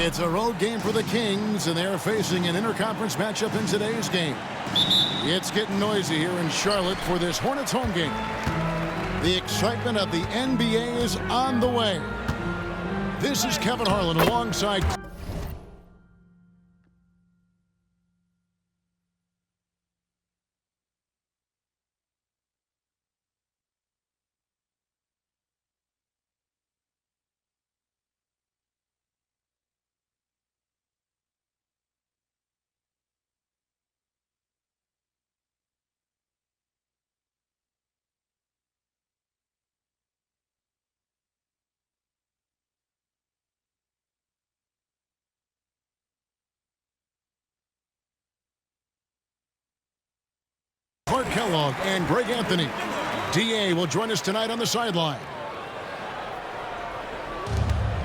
It's a road game for the Kings, and they're facing an interconference matchup in today's game. It's getting noisy here in Charlotte for this Hornets home game. The excitement of the NBA is on the way. This is Kevin Harlan alongside... Clark Kellogg and Greg Anthony. D.A. will join us tonight on the sideline.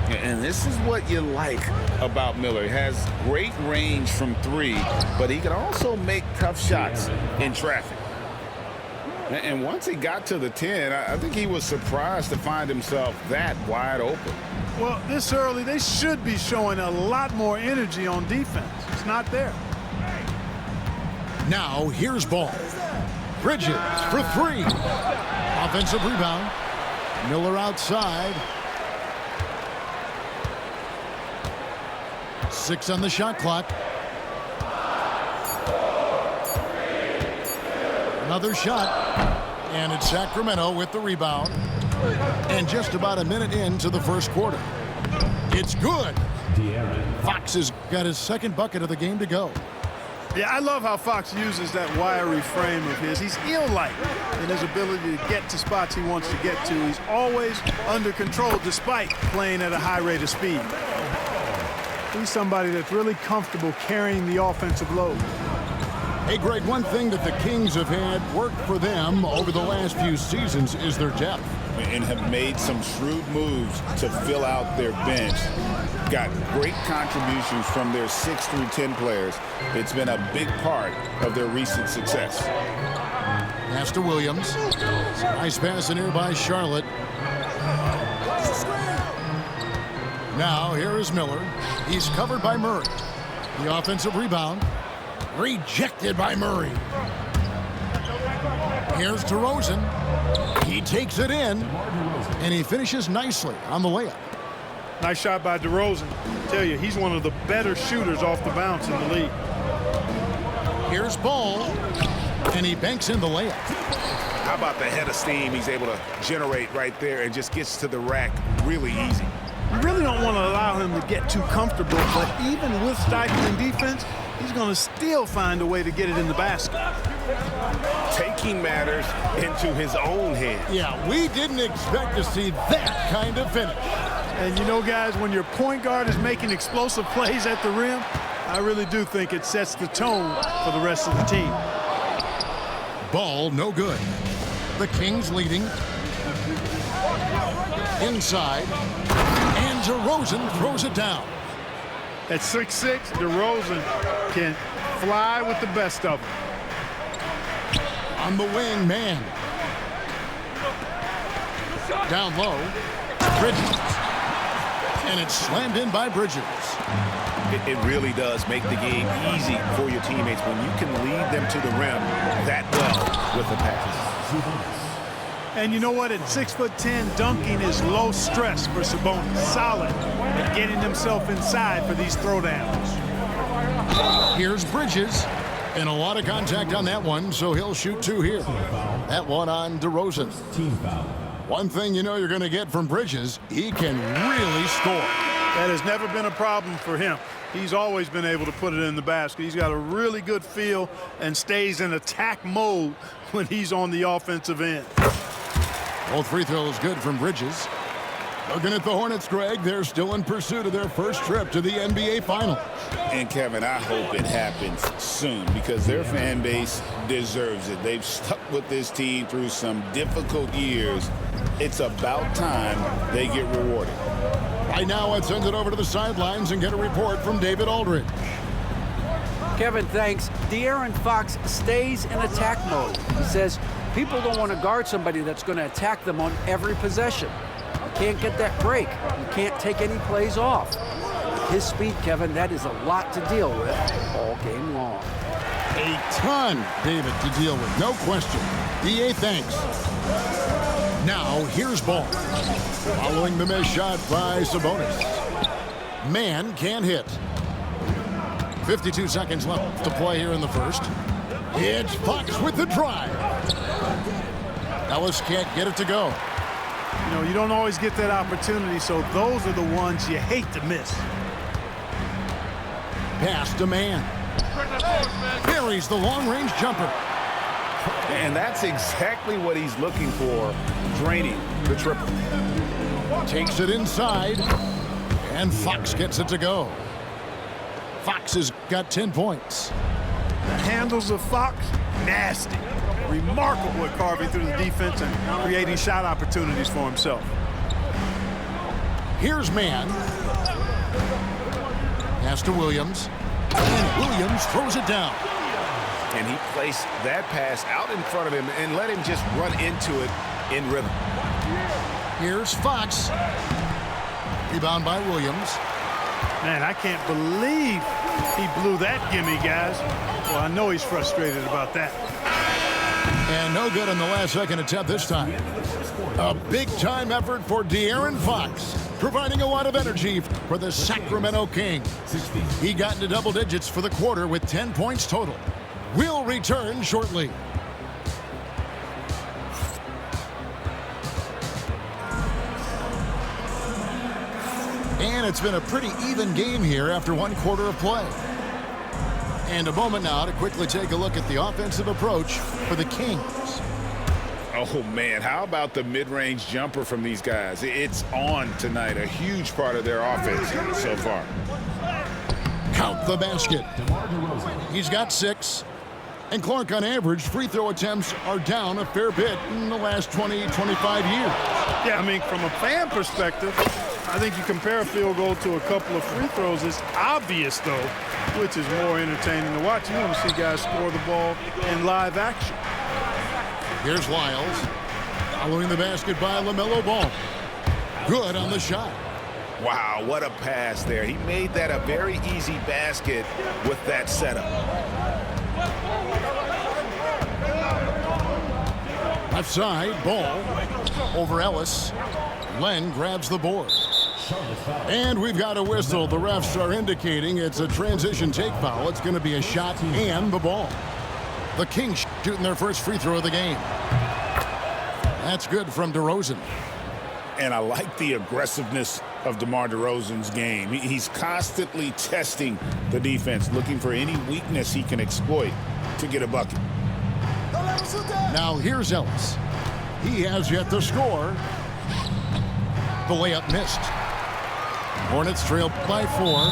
And this is what you like about Miller. He has great range from three, but he can also make tough shots in traffic. And once he got to the 10, I think he was surprised to find himself that wide open. Well, this early, they should be showing a lot more energy on defense. It's not there. Now, here's ball. Bridges for three. Offensive rebound. Miller outside. 6 on the shot clock. Another shot. And it's Sacramento with the rebound. And just about a minute into the first quarter. It's good. Fox has got his second bucket of the game to go. Yeah, I love how Fox uses that wiry frame of his. He's eel-like in his ability to get to spots he wants to get to. He's always under control despite playing at a high rate of speed. He's somebody that's really comfortable carrying the offensive load. Hey, Greg, one thing that the Kings have had work for them over the last few seasons is their depth. And have made some shrewd moves to fill out their bench. Got great contributions from their 6 through 10 players. It's been a big part of their recent success. Pass to Williams. Nice pass in here by Charlotte. Now here is Miller. He's covered by Murray. The offensive rebound. Rejected by Murray. Here's DeRozan. He takes it in, and he finishes nicely on the layup. Nice shot by DeRozan. I tell you, he's one of the better shooters off the bounce in the league. Here's Ball, and he banks in the layup. How about the head of steam he's able to generate right there and just gets to the rack really easy. You really don't want to allow him to get too comfortable, but even with stifling defense, he's going to still find a way to get it in the basket. Taking matters into his own hands. Yeah, we didn't expect to see that kind of finish. And you know, guys, when your point guard is making explosive plays at the rim, I really do think it sets the tone for the rest of the team. Ball, no good. The Kings leading. Inside. And DeRozan throws it down. At 6'6", DeRozan can fly with the best of them. On the wing, man. Down low. Bridges. And it's slammed in by Bridges. It really does make the game easy for your teammates when you can lead them to the rim that well with the passes. And you know what? At 6'10", dunking is low stress for Sabonis. Solid at getting himself inside for these throwdowns. Here's Bridges. And a lot of contact on that one, so he'll shoot 2 here. That one on DeRozan. Team foul. One thing you know you're going to get from Bridges, he can really score. That has never been a problem for him. He's always been able to put it in the basket. He's got a really good feel and stays in attack mode when he's on the offensive end. Both free throws good from Bridges. Looking at the Hornets, Greg, they're still in pursuit of their first trip to the NBA Finals. And, Kevin, I hope it happens soon because their fan base deserves it. They've stuck with this team through some difficult years. It's about time they get rewarded. Right now, let's send it over to the sidelines and get a report from David Aldridge. Kevin, thanks. De'Aaron Fox stays in attack mode. He says people don't want to guard somebody that's going to attack them on every possession. You can't get that break. You can't take any plays off. his speed, Kevin, that is a lot to deal with all game long. A ton, David, to deal with, no question. DA, thanks. Now, here's Ball. Following the missed shot by Sabonis. Man can't hit. 52 seconds left to play here in the first. It's Fox with the drive. Ellis can't get it to go. You know, you don't always get that opportunity, so those are the ones you hate to miss. Pass to Man. Buries the long-range jumper. And that's exactly what he's looking for, draining the triple. Takes it inside, and Fox gets it to go. Fox has got 10 points. The handles of Fox, nasty. Remarkable at carving through the defense and creating shot opportunities for himself. Here's Man. Pass to Williams. And Williams throws it down. And he placed that pass out in front of him and let him just run into it in rhythm. Here's Fox. Rebound by Williams. Man, I can't believe he blew that gimme, guys. Well, I know he's frustrated about that. And no good on the last second attempt this time. A big-time effort for De'Aaron Fox, providing a lot of energy for the Sacramento Kings. He got into double digits for the quarter with 10 points total. We'll return shortly. And it's been a pretty even game here after one quarter of play. And a moment now to quickly take a look at the offensive approach for the Kings. Oh, man, how about the mid-range jumper from these guys? It's on tonight, a huge part of their offense so far. Count the basket. He's got 6. And Clark, on average, free throw attempts are down a fair bit in the last 20, 25 years. Yeah, I mean, from a fan perspective, I think you compare a field goal to a couple of free throws. It's obvious, though, which is more entertaining to watch. You want to see guys score the ball in live action. Here's Lyles. Following the basket by LaMelo Ball. Good on the shot. Wow, what a pass there. He made that a very easy basket with that setup. Left side, Ball over Ellis. Len grabs the board. And we've got a whistle. The refs are indicating it's a transition take foul. It's going to be a shot and the ball. The Kings shooting their first free throw of the game. That's good from DeRozan. And I like the aggressiveness of DeMar DeRozan's game. He's constantly testing the defense, looking for any weakness he can exploit to get a bucket. Now here's Ellis. He has yet to score. The layup missed. Hornets trail by 4.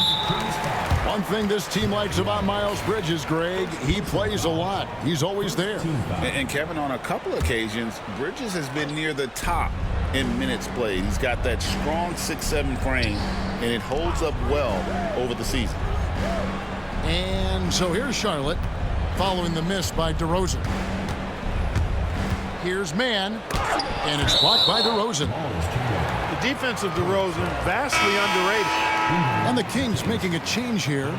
One thing this team likes about Miles Bridges, Greg, he plays a lot. He's always there. And Kevin, on a couple occasions, Bridges has been near the top in minutes played. He's got that strong 6'7" frame, and it holds up well over the season. And so here's Charlotte, following the miss by DeRozan. Here's Man, and it's blocked by DeRozan. The defense of DeRozan, vastly underrated. And the Kings making a change here.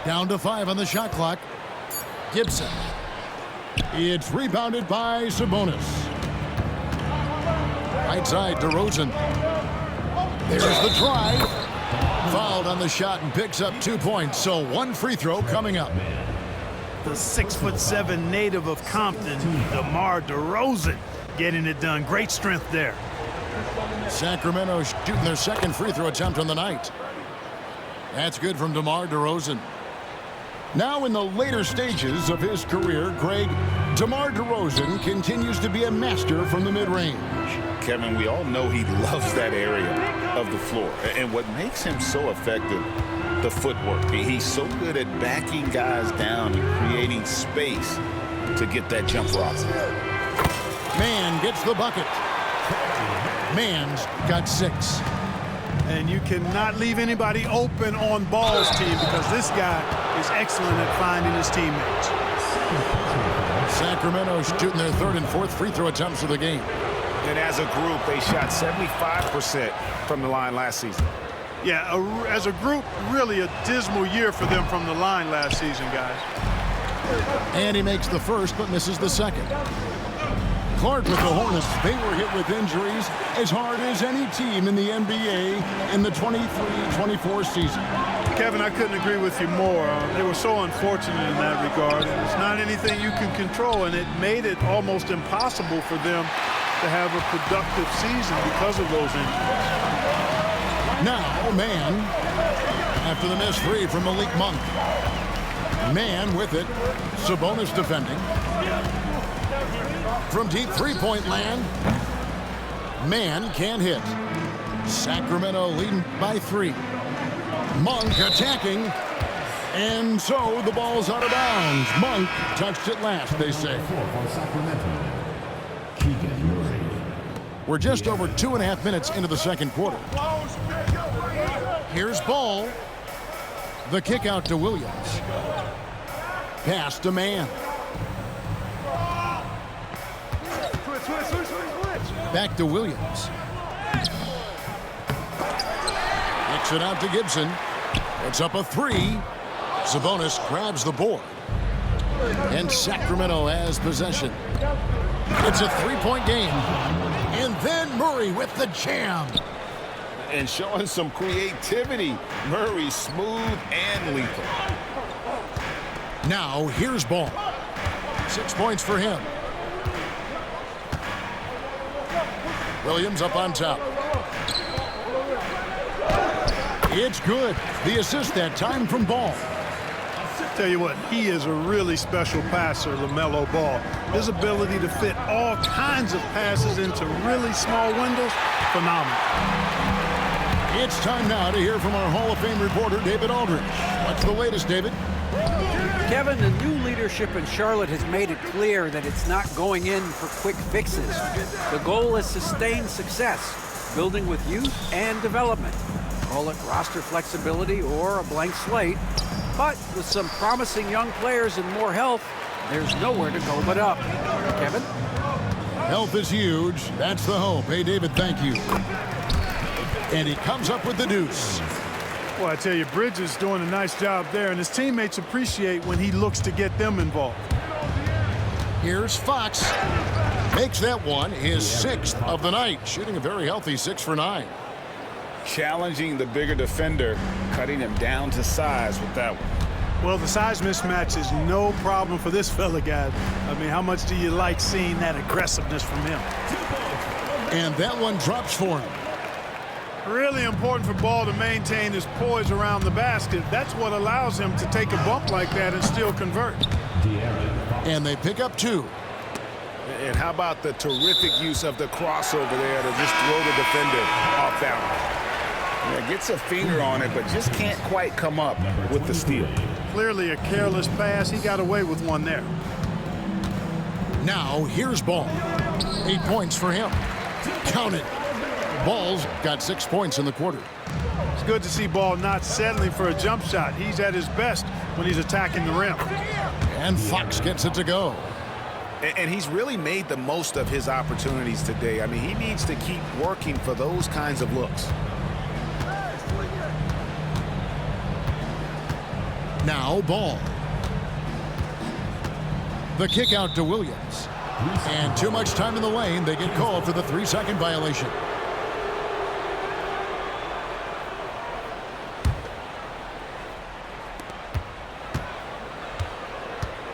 Down to 5 on the shot clock. Gibson. It's rebounded by Sabonis. Right side, DeRozan. There's the drive. Fouled on the shot and picks up 2 points. So 1 free throw coming up. The 6'7" native of Compton, DeMar DeRozan, getting it done. Great strength there. Sacramento shooting their second free throw attempt on the night. That's good from DeMar DeRozan. Now in the later stages of his career, Greg, DeMar DeRozan continues to be a master from the mid-range. Kevin, we all know he loves that area of the floor. And what makes him so effective, the footwork. He's so good at backing guys down and creating space to get that jumper off. Man gets the bucket. Man's got 6. And you cannot leave anybody open on balls, team, because this guy is excellent at finding his teammates. Sacramento shooting their third and fourth free throw attempts of the game. And as a group, they shot 75% from the line last season. Yeah, as a group, really a dismal year for them from the line last season, guys. And he makes the first but misses the second. Clark with the Hornets. They were hit with injuries as hard as any team in the NBA in the 23-24 season. Kevin, I couldn't agree with you more. They were so unfortunate in that regard. It's not anything you can control, and it made it almost impossible for them to have a productive season because of those injuries. Now, man, after the missed three from Malik Monk. Man with it. Sabonis defending. From deep three-point land. Man can't hit. Sacramento leading by 3. Monk attacking. And so the ball's out of bounds. Monk touched it last, they say. We're just over 2.5 minutes into the second quarter. Here's Ball. The kick out to Williams. Pass to Man. Back to Williams. Kicks it out to Gibson. It's up a 3. Sabonis grabs the board. And Sacramento has possession. It's a 3-point game. And then Murray with the jam. And showing some creativity. Murray smooth and lethal. Now here's Ball. 6 points for him. Williams up on top. It's good. The assist that time from Ball. Tell you what, he is a really special passer, LaMelo Ball. His ability to fit all kinds of passes into really small windows, phenomenal. It's time now to hear from our Hall of Fame reporter, David Aldridge. What's the latest, David? Kevin, the new leadership in Charlotte has made it clear that it's not going in for quick fixes. The goal is sustained success, building with youth and development. Call it roster flexibility or a blank slate. But with some promising young players and more health, there's nowhere to go but up. Kevin? Health is huge. That's the hope. Hey, David, thank you. And he comes up with the deuce. Well, I tell you, Bridges doing a nice job there, and his teammates appreciate when he looks to get them involved. Here's Fox. Makes that one his 6th of the night, shooting a very healthy 6 for 9. Challenging the bigger defender, cutting him down to size with that one. Well, the size mismatch is no problem for this fella, guys. I mean, how much do you like seeing that aggressiveness from him? And that one drops for him. Really important for Ball to maintain his poise around the basket. That's what allows him to take a bump like that and still convert. And they pick up 2. And how about the terrific use of the crossover there to just throw the defender off balance? Yeah, gets a finger on it, but just can't quite come up with the steal. Clearly a careless pass. He got away with one there. Now here's Ball. 8 points for him. Count it. Ball's got 6 points in the quarter. It's good to see Ball not settling for a jump shot. He's at his best when he's attacking the rim. And Fox gets it to go. And he's really made the most of his opportunities today. I mean, he needs to keep working for those kinds of looks. Now Ball. The kick out to Williams. And too much time in the lane. They get called for the 3-second violation.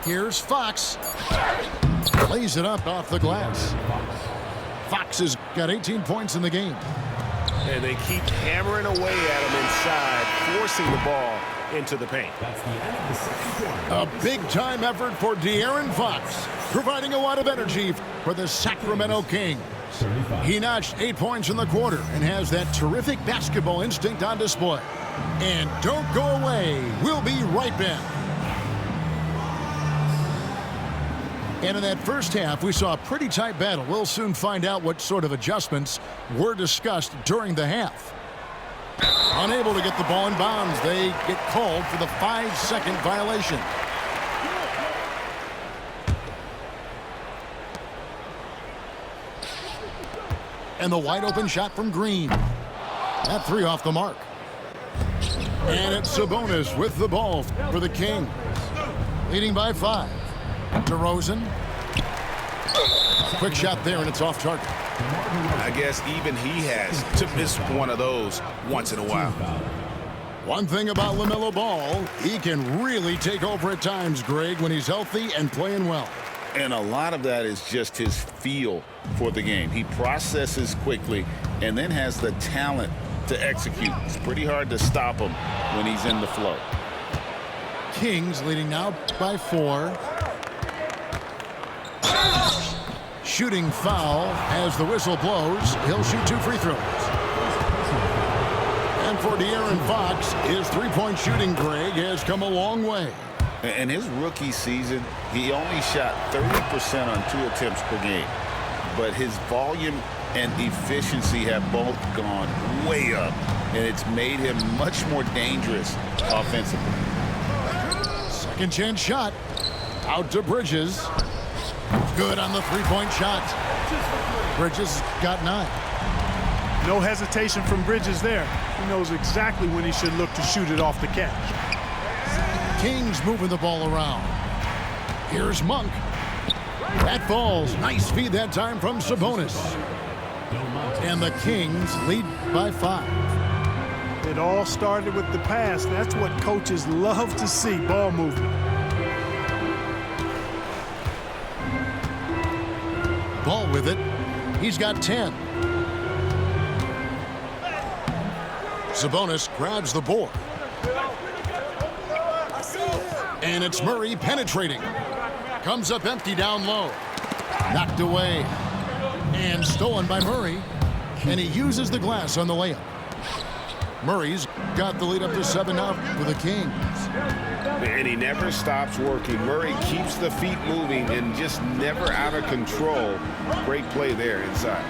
Here's Fox. Lays it up off the glass. Fox has got 18 points in the game. And they keep hammering away at him inside, forcing the ball into the paint. A big-time effort for De'Aaron Fox, providing a lot of energy for the Sacramento Kings. He notched 8 points in the quarter and has that terrific basketball instinct on display. And don't go away. We'll be right back. And in that first half, we saw a pretty tight battle. We'll soon find out what sort of adjustments were discussed during the half. Unable to get the ball in bounds. They get called for the 5-second violation. And the wide open shot from Green. That 3 off the mark. And it's Sabonis with the ball for the Kings. Leading by 5. DeRozan. Quick shot there, and it's off target. I guess even he has to miss one of those once in a while. One thing about LaMelo Ball, he can really take over at times, Greg, when he's healthy and playing well. And a lot of that is just his feel for the game. He processes quickly and then has the talent to execute. It's pretty hard to stop him when he's in the flow. Kings leading now by 4. Shooting foul as the whistle blows. He'll shoot 2 free throws. And for De'Aaron Fox, his 3-point shooting, Greg, has come a long way. In his rookie season, he only shot 30% on 2 attempts per game. But his volume and efficiency have both gone way up, and it's made him much more dangerous offensively. Second chance shot. Out to Bridges. Good on the 3-point shot. Bridges got 9. No hesitation from Bridges there. He knows exactly when he should look to shoot it off the catch. Kings moving the ball around. Here's Monk. That falls. Nice feed that time from Sabonis. And the Kings lead by 5. It all started with the pass. That's what coaches love to see, ball movement. Ball with it. He's got 10. Sabonis grabs the board. And it's Murray penetrating. Comes up empty down low. Knocked away. And stolen by Murray. And he uses the glass on the layup. Murray's got the lead up to 7 now for the Kings. And he never stops working. Murray keeps the feet moving and just never out of control. Great play there inside.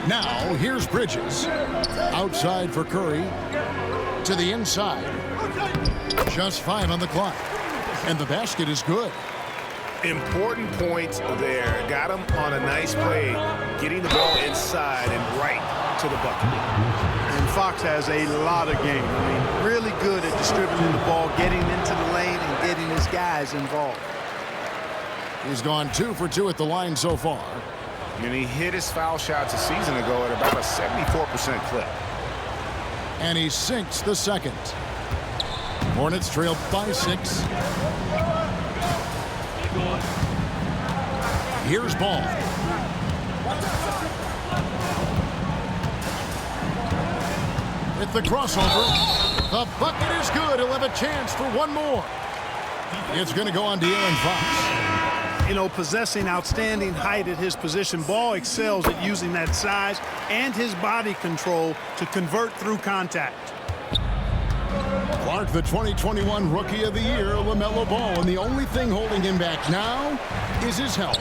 Now, here's Bridges. Outside for Curry. To the inside. Just 5 on the clock. And the basket is good. Important points there. Got him on a nice play, getting the ball inside and right to the bucket. And Fox has a lot of game. I mean, really good at distributing the ball, getting into the lane, and getting his guys involved. He's gone 2 for 2 at the line so far. And he hit his foul shots a season ago at about a 74% clip. And he sinks the second. Hornets trail by 6. Here's Ball. With the crossover. The bucket is good. He'll have a chance for one more. It's going to go on De'Aaron Fox. You know, possessing outstanding height at his position, Ball excels at using that size and his body control to convert through contact. Clark, the 2021 Rookie of the Year, LaMelo Ball, and the only thing holding him back now is his health.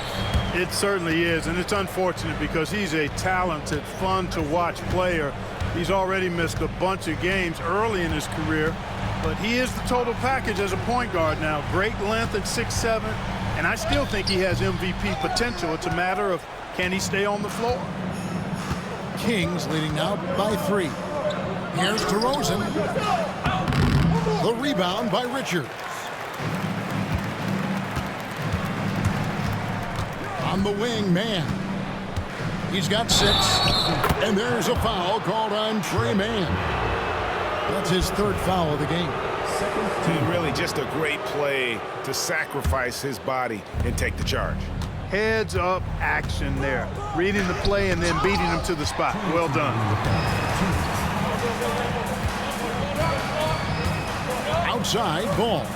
It certainly is, and it's unfortunate because he's a talented, fun-to-watch player. He's already missed a bunch of games early in his career, but he is the total package as a point guard now. Great length at 6'7", and I still think he has MVP potential. It's a matter of can he stay on the floor. Kings leading now by 3. Here's DeRozan. The rebound by Richards. On the wing, man. He's got 6. And there's a foul called on Trey Mann. That's his 3rd foul of the game. And really just a great play to sacrifice his body and take the charge. Heads up action there. Reading the play and then beating him to the spot. Well done. Outside, Ball.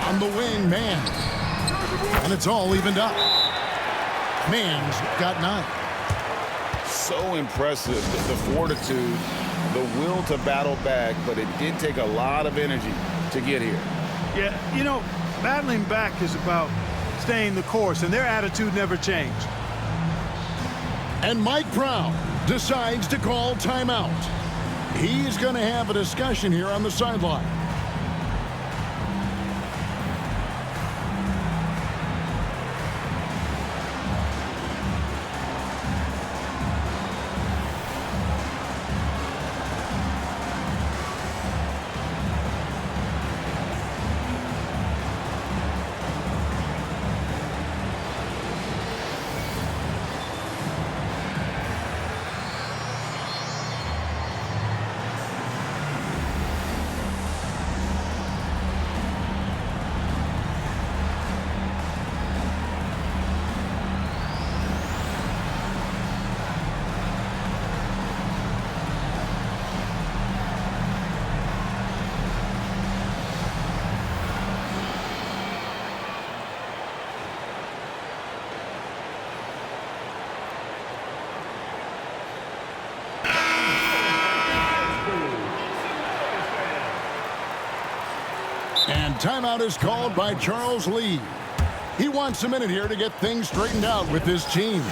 On the wing, man. And it's all evened up. Mann's got 9. So impressive, the fortitude, the will to battle back, but it did take a lot of energy to get here. Yeah, you know, battling back is about staying the course, and their attitude never changed. And Mike Brown decides to call timeout. He's going to have a discussion here on the sideline. And timeout is called by Charles Lee. He wants a minute here to get things straightened out with his team.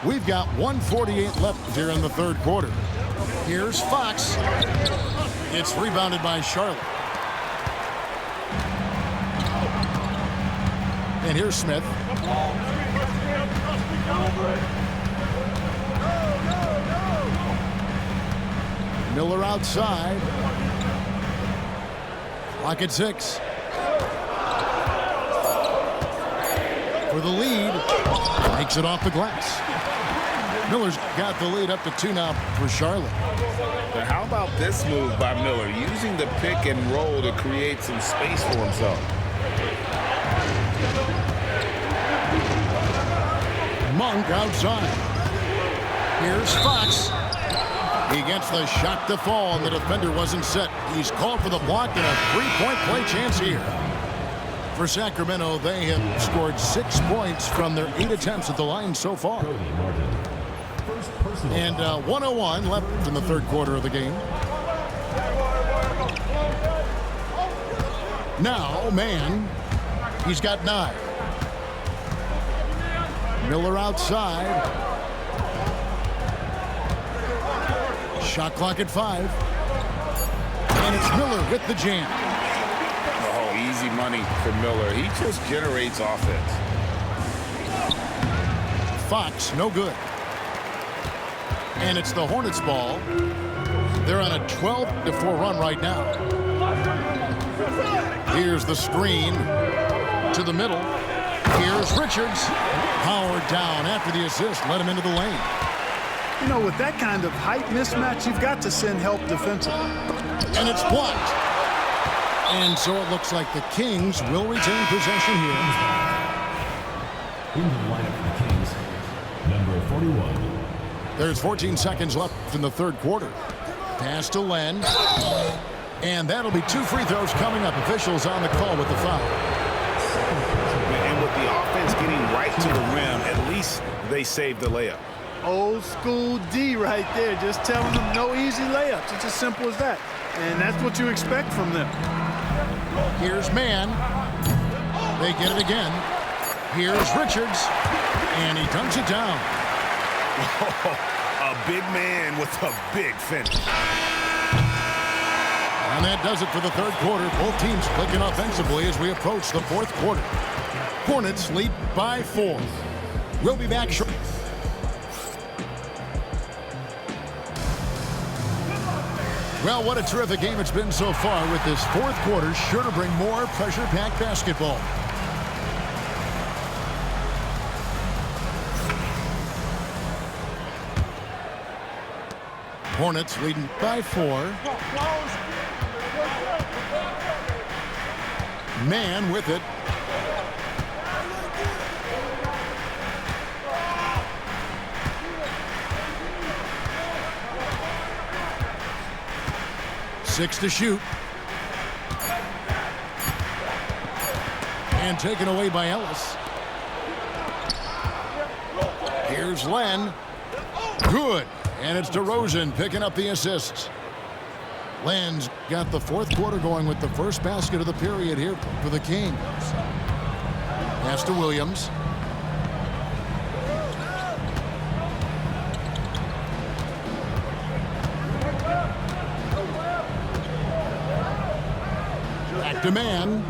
We've got 1:48 left here in the third quarter. Here's Fox. It's rebounded by Charlotte. And here's Smith. Miller outside. Clock at 6. For the lead. Makes it off the glass. Miller's got the lead up to 2 now for Charlotte. Now how about this move by Miller, using the pick and roll to create some space for himself? Monk outside. Here's Fox. He gets the shot to fall, and the defender wasn't set. He's called for the block and a 3-point play chance here. For Sacramento, they have scored 6 points from their 8 attempts at the line so far. And 1:01 left in the third quarter of the game. Now, man, he's got 9. Miller outside. Shot clock at 5. And it's Miller with the jam. Oh, easy money for Miller. He just generates offense. Fox, no good. And it's the Hornets ball. They're on a 12-4 run right now. Here's the screen to the middle. Here's Richards. Powered down after the assist. Let him into the lane. You know, with that kind of height mismatch, you've got to send help defensively. And it's blocked. And so it looks like the Kings will retain possession here. In the lineup for the Kings, number 41. There's 14 seconds left in the third quarter. Pass to Len. And that'll be 2 free throws coming up. Officials on the call with the foul. And with the offense getting right to the rim, at least they saved the layup. Old school D right there, just telling them no easy layups. It's as simple as that. And that's what you expect from them. Here's Mann. They get it again. Here's Richards. And he dunks it down. A big man with a big finish. And that does it for the third quarter. Both teams clicking offensively as we approach the fourth quarter. Hornets lead by 4. We'll be back shortly. Well, what a terrific game it's been so far, with this fourth quarter sure to bring more pressure-packed basketball. Hornets leading by 4. Man with it. Six to shoot. And taken away by Ellis. Here's Len. Good. And it's DeRozan picking up the assists. Len's got the fourth quarter going with the first basket of the period here for the Kings. Pass to Williams. Back to man.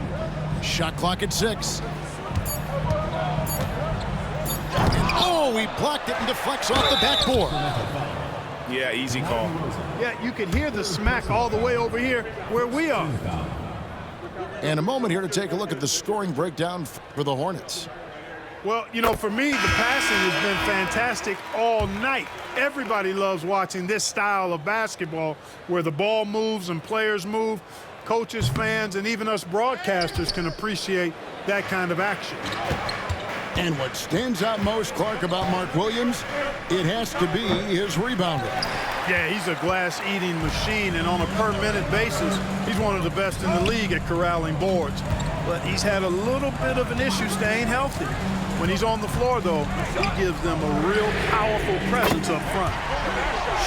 Shot clock at 6. And oh, he blocked it and deflects off the backboard. Yeah, easy call. Yeah, you can hear the smack all the way over here where we are. And a moment here to take a look at the scoring breakdown for the Hornets. Well, you know, for me, the passing has been fantastic all night. Everybody loves watching this style of basketball where the ball moves and players move. Coaches, fans, and even us broadcasters can appreciate that kind of action. And what stands out most, Clark, about Mark Williams, it has to be his rebounding. Yeah, he's a glass-eating machine, and on a per-minute basis, he's one of the best in the league at corralling boards. But he's had a little bit of an issue staying healthy. When he's on the floor, though, he gives them a real powerful presence up front.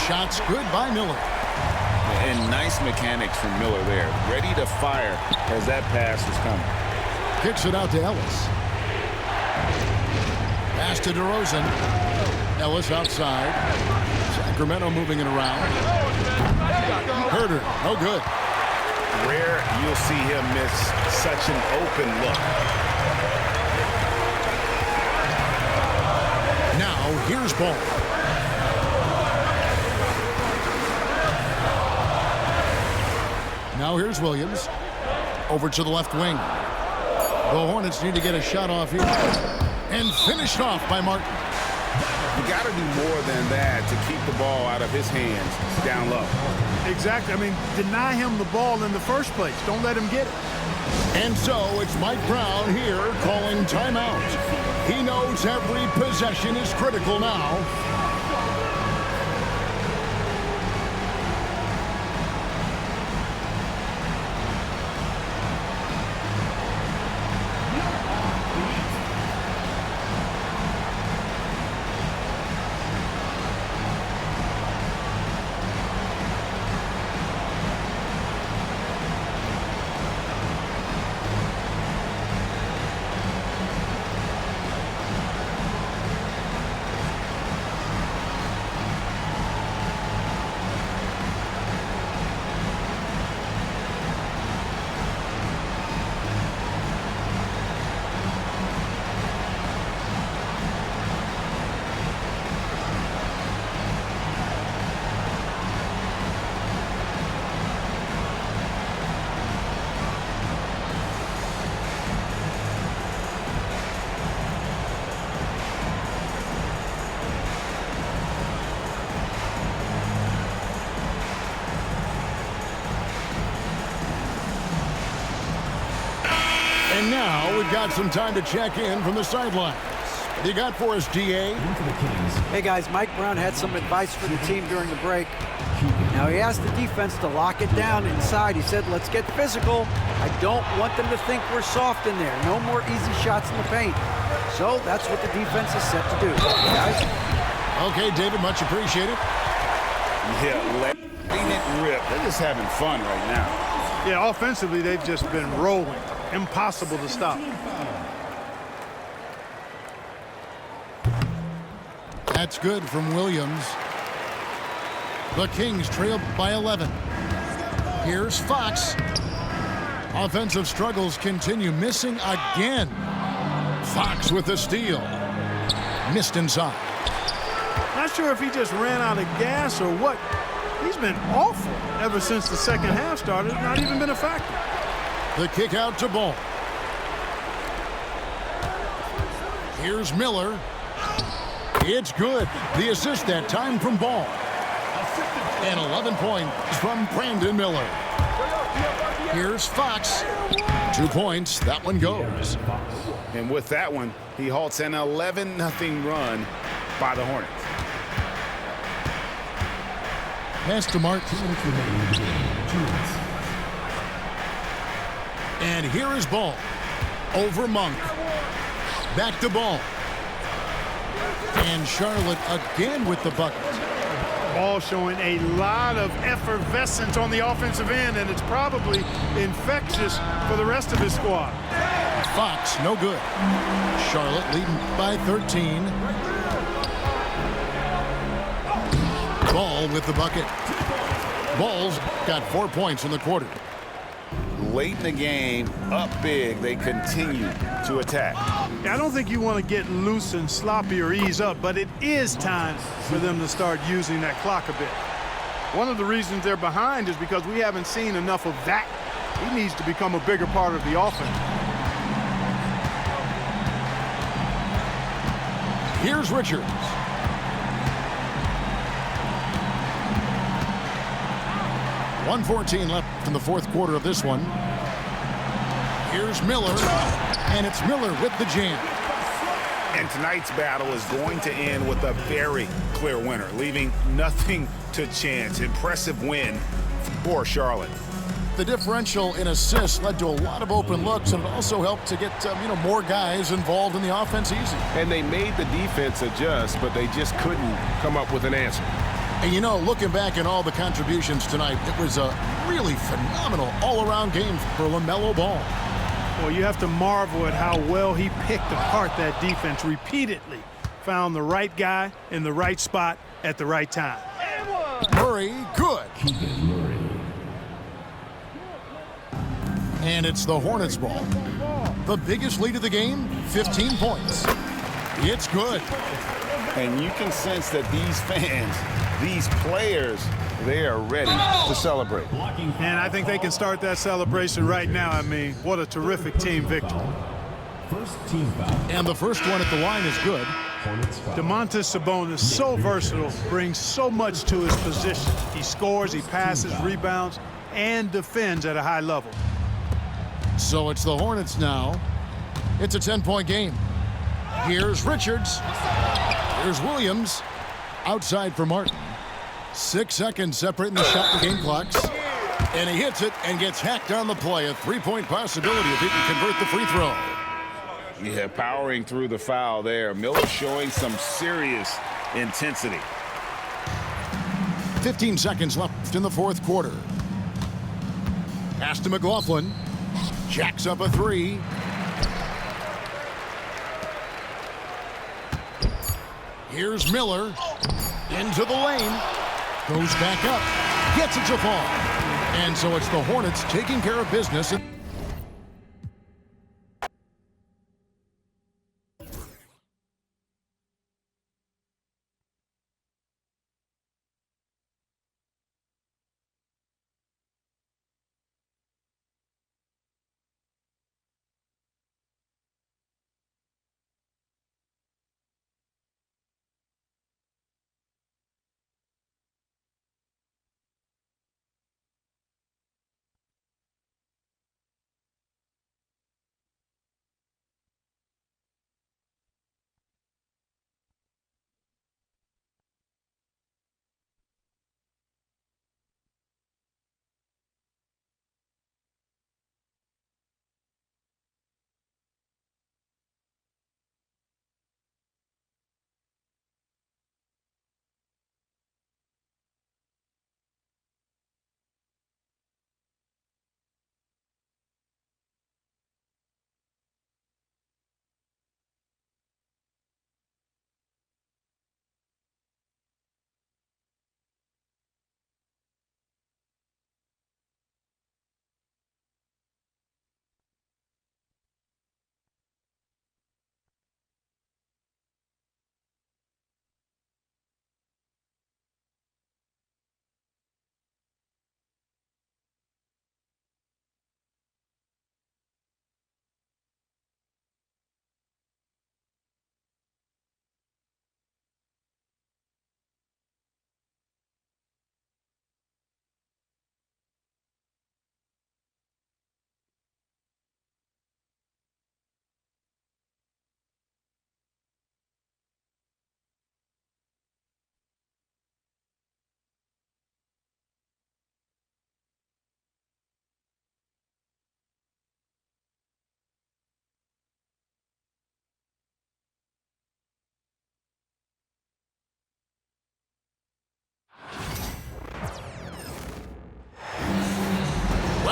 Shots good by Miller. And nice mechanics from Miller there. Ready to fire as that pass is coming. Kicks it out to Ellis. Pass to DeRozan. Ellis outside. Sacramento moving it around. Herter, no good. Rare you'll see him miss such an open look. Now here's Ball. Now here's Williams. Over to the left wing. The Hornets need to get a shot off here. And finished off by Martin. You got to do more than that to keep the ball out of his hands down low. Exactly. I mean, deny him the ball in the first place. Don't let him get it. And so it's Mike Brown here calling timeout. He knows every possession is critical now. And now we've got some time to check in from the sidelines. What do you got for us, DA? Hey guys, Mike Brown had some advice for the team during the break. Now he asked the defense to lock it down inside. He said, let's get physical. I don't want them to think we're soft in there. No more easy shots in the paint. So that's what the defense is set to do. Guys? Okay, David, much appreciated. Yeah, letting it rip. They're just having fun right now. Yeah, offensively, they've just been rolling. Impossible to stop. That's good from Williams. The Kings trail by 11. Here's Fox. Offensive struggles continue. Missing again. Fox with the steal. Missed inside. Not sure if he just ran out of gas or what. He's been awful ever since the second half started. Not even been a factor. The kick out to Ball. Here's Miller. It's good. The assist that time from Ball. And 11 points from Brandon Miller. Here's Fox. 2 points. That one goes. And with that one, he halts an 11-0 run by the Hornets. Pass to Martin. And here is Ball. Over Monk. Back to Ball. And Charlotte again with the bucket. Ball showing a lot of effervescence on the offensive end, and it's probably infectious for the rest of his squad. Fox, no good. Charlotte leading by 13. Ball with the bucket. Ball's got 4 points in the quarter. Late in the game, up big, they continue to attack. I don't think you want to get loose and sloppy or ease up, but it is time for them to start using that clock a bit. One of the reasons they're behind is because we haven't seen enough of that. He needs to become a bigger part of the offense. Here's Richards. .114 left in the fourth quarter of this one. Here's Miller, and it's Miller with the jam. And tonight's battle is going to end with a very clear winner, leaving nothing to chance. Impressive win for Charlotte. The differential in assists led to a lot of open looks, and it also helped to get more guys involved in the offense easy. And they made the defense adjust, but they just couldn't come up with an answer. And looking back at all the contributions tonight, it was a really phenomenal all-around game for LaMelo Ball. Well, you have to marvel at how well he picked apart that defense repeatedly. Found the right guy in the right spot at the right time. Murray, good. And it's the Hornets ball. The biggest lead of the game, 15 points. It's good. And you can sense that these fans, these players, they are ready to celebrate. And I think they can start that celebration right now. I mean, what a terrific team victory. First team foul. And the first one at the line is good. Hornets foul. Domantas Sabonis, so versatile, brings so much to his position. He scores, he passes, rebounds, and defends at a high level. So it's the Hornets now. It's a 10-point game. Here's Richards. Here's Williams. Outside for Martin. 6 seconds separating the shot and game clocks. And he hits it and gets hacked on the play. A three-point possibility if he can convert the free throw. Yeah, powering through the foul there. Miller showing some serious intensity. 15 seconds left in the fourth quarter. Pass to McLaughlin. Jacks up a three. Here's Miller. Into the lane. Goes back up. Gets it to fall. And so it's the Hornets taking care of business.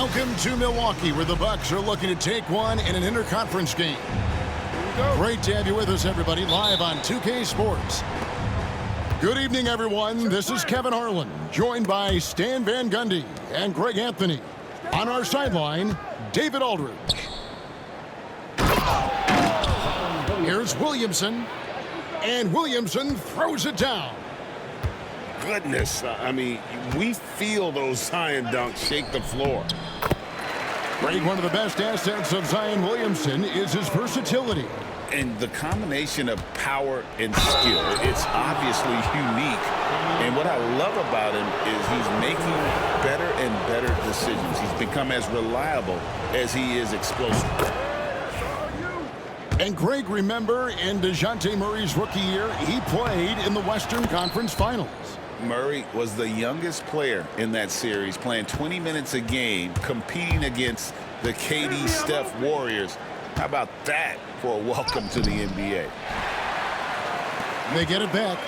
Welcome to Milwaukee, where the Bucks are looking to take one in an interconference game. Great to have you with us, everybody, live on 2K Sports. Good evening, everyone. This is Kevin Harlan, joined by Stan Van Gundy and Greg Anthony. On our sideline, David Aldridge. Here's Williamson, and Williamson throws it down. Goodness, I mean, we feel those Zion dunks shake the floor. Greg, one of the best assets of Zion Williamson is his versatility. And the combination of power and skill, it's obviously unique. And what I love about him is he's making better and better decisions. He's become as reliable as he is explosive. And Greg, remember, in DeJounte Murray's rookie year, he played in the Western Conference Finals. Murray was the youngest player in that series, playing 20 minutes a game, competing against the KD Steph Warriors. How about that for a welcome to the NBA? They get it back.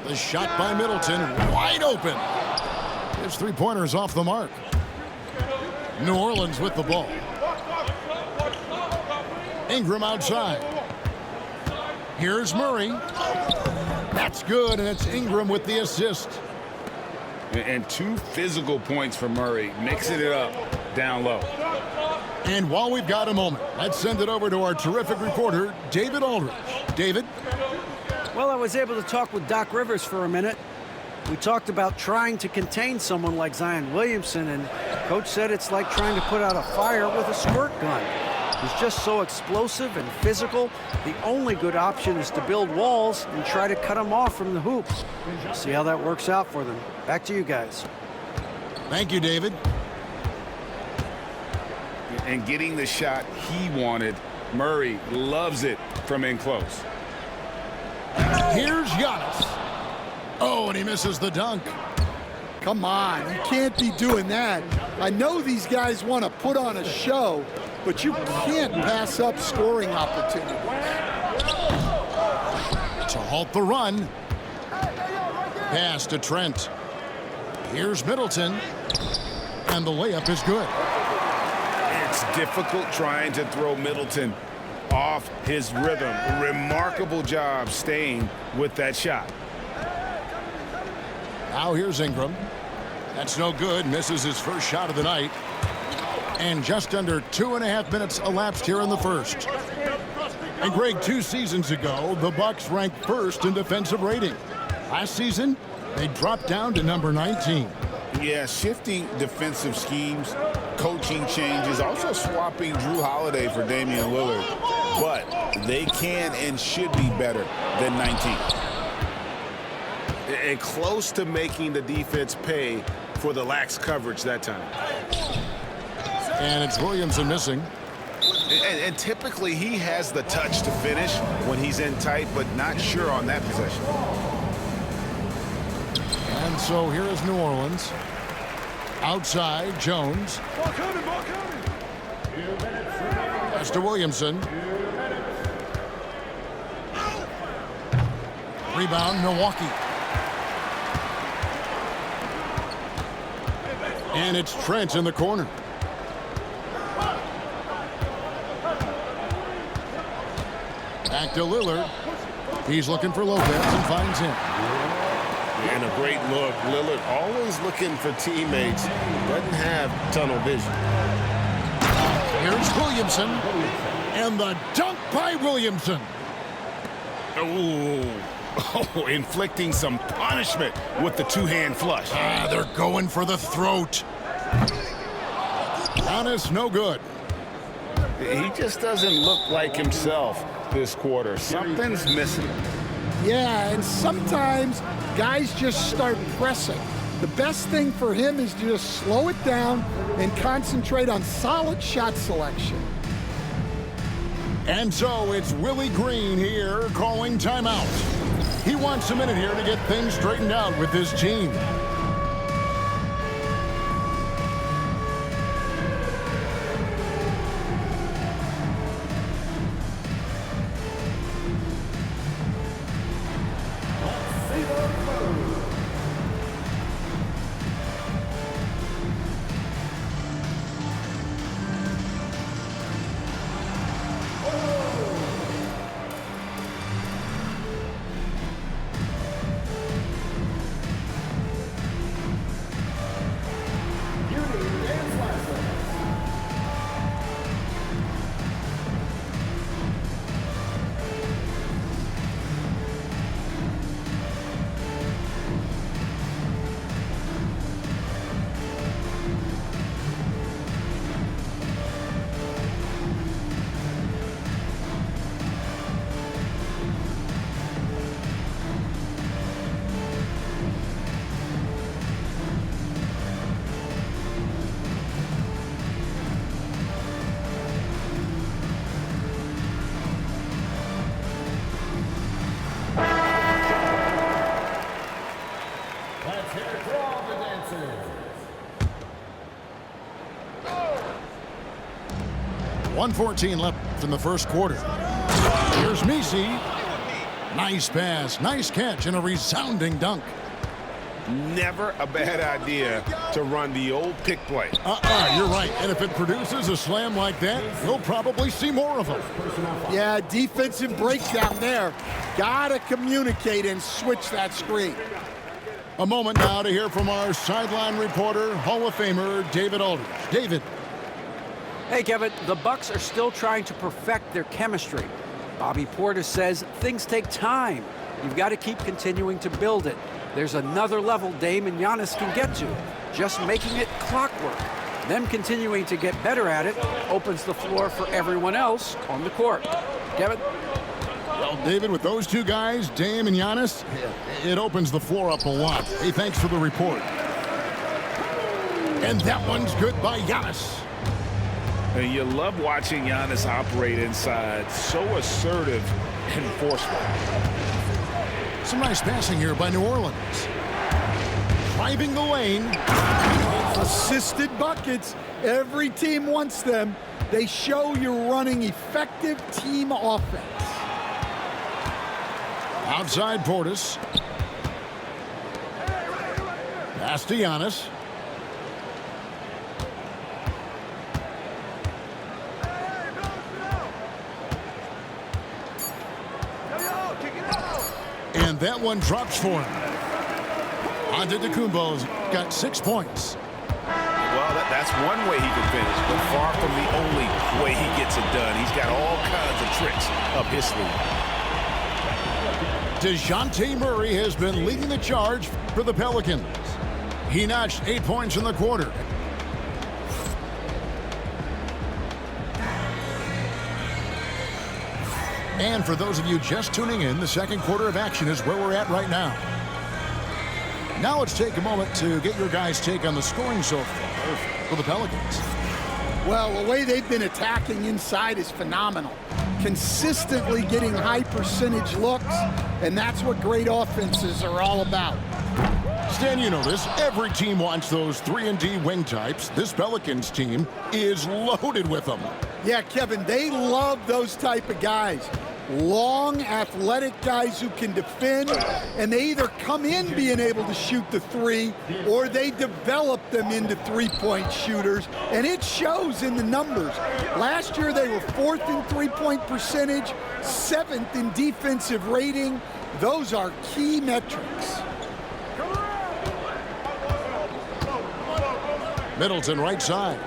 The shot by Middleton, wide open. His three-pointer's off the mark. New Orleans with the ball. Ingram outside. Here's Murray. That's good, and it's Ingram with the assist. And 2 physical points for Murray, mixing it up down low. And while we've got a moment, let's send it over to our terrific reporter, David Aldridge. David? Well, I was able to talk with Doc Rivers for a minute. We talked about trying to contain someone like Zion Williamson, and Coach said it's like trying to put out a fire with a squirt gun. He's just so explosive and physical. The only good option is to build walls and try to cut him off from the hoop. See how that works out for them. Back to you guys. Thank you, David. And getting the shot he wanted, Murray loves it from in close. Here's Giannis. Oh, and he misses the dunk. Come on, you can't be doing that. I know these guys want to put on a show, but you can't pass up scoring opportunities. To halt the run. Pass to Trent. Here's Middleton. And the layup is good. It's difficult trying to throw Middleton off his rhythm. Remarkable job staying with that shot. Now here's Ingram. That's no good. Misses his first shot of the night. And just under 2.5 minutes elapsed here in the first. And Greg, 2 seasons ago, the Bucks ranked first in defensive rating. Last season, they dropped down to number 19. Yeah, shifting defensive schemes, coaching changes, also swapping Drew Holiday for Damian Lillard. But they can and should be better than 19. And close to making the defense pay for the lax coverage that time. And it's Williamson missing. And typically he has the touch to finish when he's in tight, but not sure on that possession. And so here is New Orleans. Outside, Jones. Pass to Williamson. Rebound, Milwaukee. And it's Trent in the corner. Back to Lillard. He's looking for Lopez and finds him. And a great look. Lillard always looking for teammates. Doesn't have tunnel vision. Here's Williamson. And the dunk by Williamson. Oh, inflicting some punishment with the 2-hand flush. They're going for the throat. Giannis, no good. He just doesn't look like himself this quarter. Something's missing. Yeah, and sometimes guys just start pressing. The best thing for him is to just slow it down and concentrate on solid shot selection. And so it's Willie Green here calling timeout. He wants a minute here to get things straightened out with his team. 1:14 left in the first quarter. Here's Messi. Nice pass, nice catch, and a resounding dunk. Never a bad idea to run the old pick play. You're right. And if it produces a slam like that, we'll probably see more of them. Yeah, defensive breakdown there. Gotta communicate and switch that screen. A moment now to hear from our sideline reporter, Hall of Famer David Aldridge. David. Hey, Kevin, the Bucks are still trying to perfect their chemistry. Bobby Portis says things take time. You've got to keep continuing to build it. There's another level Dame and Giannis can get to, just making it clockwork. Them continuing to get better at it opens the floor for everyone else on the court. Kevin? Well, David, with those two guys, Dame and Giannis, it opens the floor up a lot. Hey, thanks for the report. And that one's good by Giannis. And you love watching Giannis operate inside. So assertive and forceful. Some nice passing here by New Orleans. Driving the lane. Assisted buckets. Every team wants them. They show you're running effective team offense. Outside Portis. Pass to Giannis. And that one drops for him. Antetokounmpo's got 6 points. Well, that's one way he can finish, but far from the only way he gets it done. He's got all kinds of tricks up his sleeve. DeJounte Murray has been leading the charge for the Pelicans. He notched 8 points in the quarter. And for those of you just tuning in, the second quarter of action is where we're at right now. Now let's take a moment to get your guys' take on the scoring so far for the Pelicans. Well, the way they've been attacking inside is phenomenal. Consistently getting high percentage looks, and that's what great offenses are all about. Stan, you know this. Every team wants those 3-and-D wing types. This Pelicans team is loaded with them. Yeah, Kevin, they love those type of guys. Long, athletic guys who can defend, and they either come in being able to shoot the three, or they develop them into three-point shooters, and it shows in the numbers. Last year, they were 4th in three-point percentage, 7th in defensive rating. Those are key metrics. Middleton right side.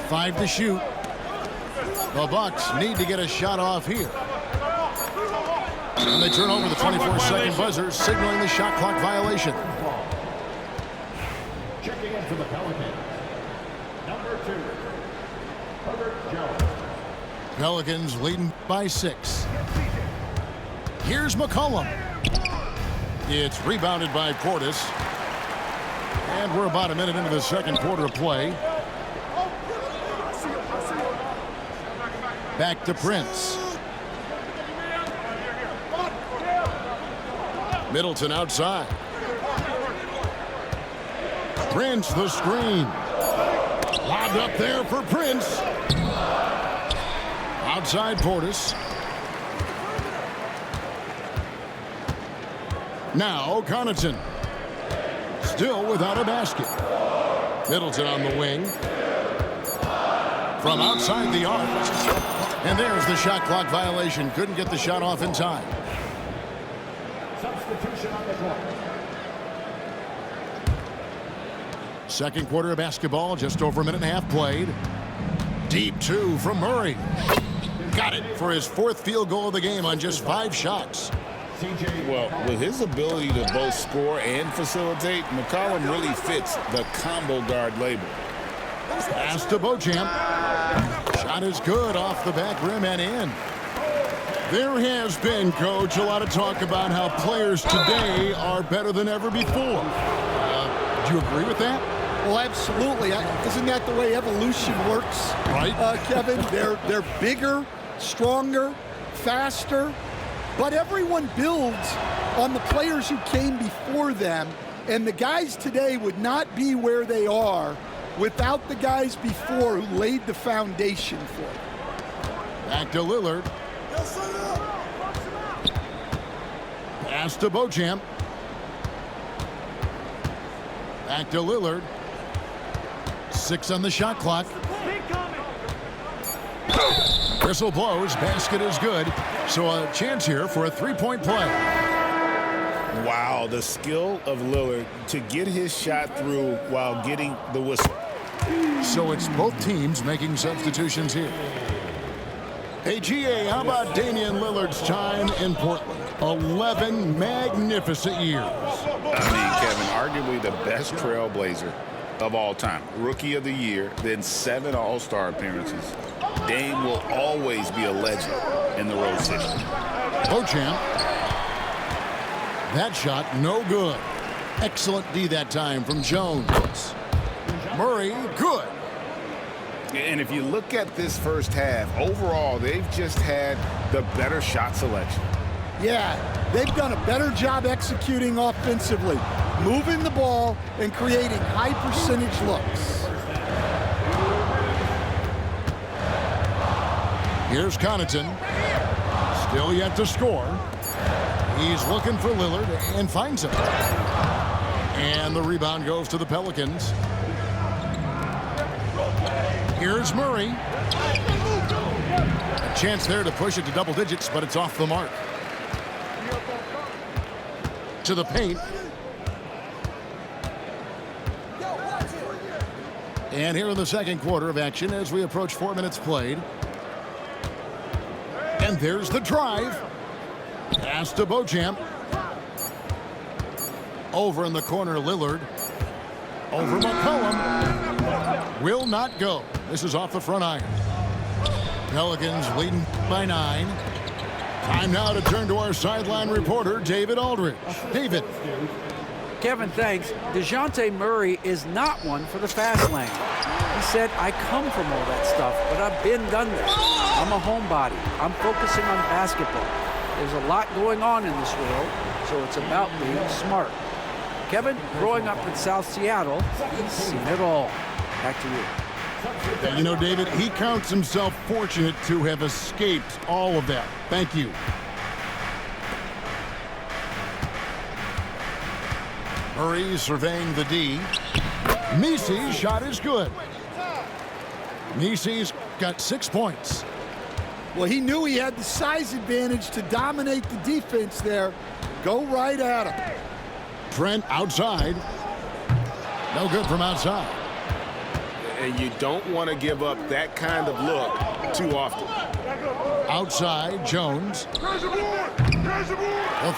5 to shoot. The Bucks need to get a shot off here. And they turn over the 24-second buzzer, signaling the shot clock violation. Checking in for the Pelicans, number 2, Herbert Jones. Pelicans leading by 6. Here's McCollum. It's rebounded by Portis. And we're about a minute into the second quarter of play. Back to Prince. Middleton outside. Prince the screen. Lobbed up there for Prince. Outside Portis. Now Connaughton. Still without a basket. Middleton on the wing. From outside the arc. And there's the shot clock violation. Couldn't get the shot off in time. Substitution on the court. Second quarter of basketball, just over a minute and a half played. Deep 2 from Murray. Got it for his 4th field goal of the game on just 5 shots. Well, with his ability to both score and facilitate, McCollum really fits the combo guard label. Pass to Beauchamp. Shot is good off the back rim and in. There has been, Coach, a lot of talk about how players today are better than ever before. Do you agree with that? Well, absolutely. Isn't that the way evolution works? Right. Kevin, they're bigger, stronger, faster, but everyone builds on the players who came before them, and the guys today would not be where they are without the guys before who laid the foundation for it. Back to Lillard. Pass to Beauchamp. Back to Lillard. 6 on the shot clock. Whistle blows. Basket is good. So a chance here for a three-point play. Wow, the skill of Lillard to get his shot through while getting the whistle. So it's both teams making substitutions here. Hey, GA, how about Damian Lillard's time in Portland? 11 magnificent years. I mean, Kevin, arguably the best trailblazer of all time. Rookie of the year, then 7 All-Star appearances. Dame will always be a legend in the Rose City. Beauchamp. That shot, no good. Excellent D that time from Jones. Murray, good. And if you look at this first half, overall, they've just had the better shot selection. Yeah, they've done a better job executing offensively, moving the ball and creating high percentage looks. Here's Connaughton. Still yet to score. He's looking for Lillard and finds him. And the rebound goes to the Pelicans. Here's Murray. A chance there to push it to double digits, but it's off the mark. To the paint. And here in the second quarter of action as we approach 4 minutes played. And there's the drive. Pass to Beauchamp. Over in the corner, Lillard. Over McCollum. Will not go. This is off the front iron. Pelicans leading by 9. Time now to turn to our sideline reporter, David Aldridge. David. Kevin, thanks. DeJounte Murray is not one for the fast lane. He said, I come from all that stuff, but I've been done this. I'm a homebody. I'm focusing on basketball. There's a lot going on in this world, so it's about being smart. Kevin, growing up in South Seattle, he's seen it all. Back to you. And you know, David, he counts himself fortunate to have escaped all of that. Thank you. Murray surveying the D. Misi's shot is good. Misi's got 6 points. Well, he knew he had the size advantage to dominate the defense there. Go right at him. Trent outside. No good from outside. And you don't want to give up that kind of look too often. Outside, Jones. A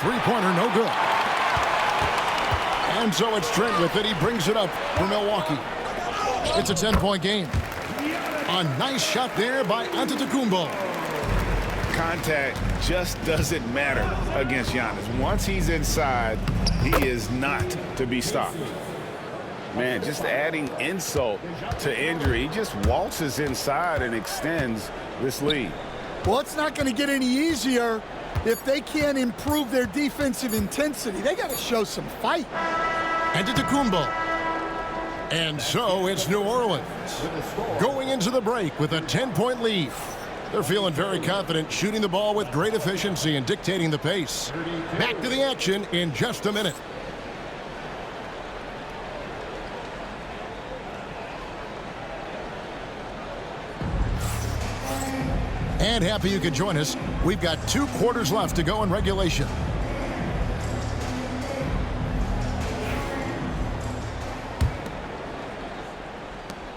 three-pointer, no good. And so it's Trent with it. He brings it up for Milwaukee. It's a 10-point game. A nice shot there by Antetokounmpo. Contact just doesn't matter against Giannis. Once he's inside, he is not to be stopped. Man, just adding insult to injury. He just waltzes inside and extends this lead. Well, it's not going to get any easier if they can't improve their defensive intensity. They got to show some fight. Antetokounmpo. And so it's New Orleans going into the break with a 10-point lead. They're feeling very confident, shooting the ball with great efficiency and dictating the pace. Back to the action in just a minute. And happy you could join us. We've got 2 quarters left to go in regulation.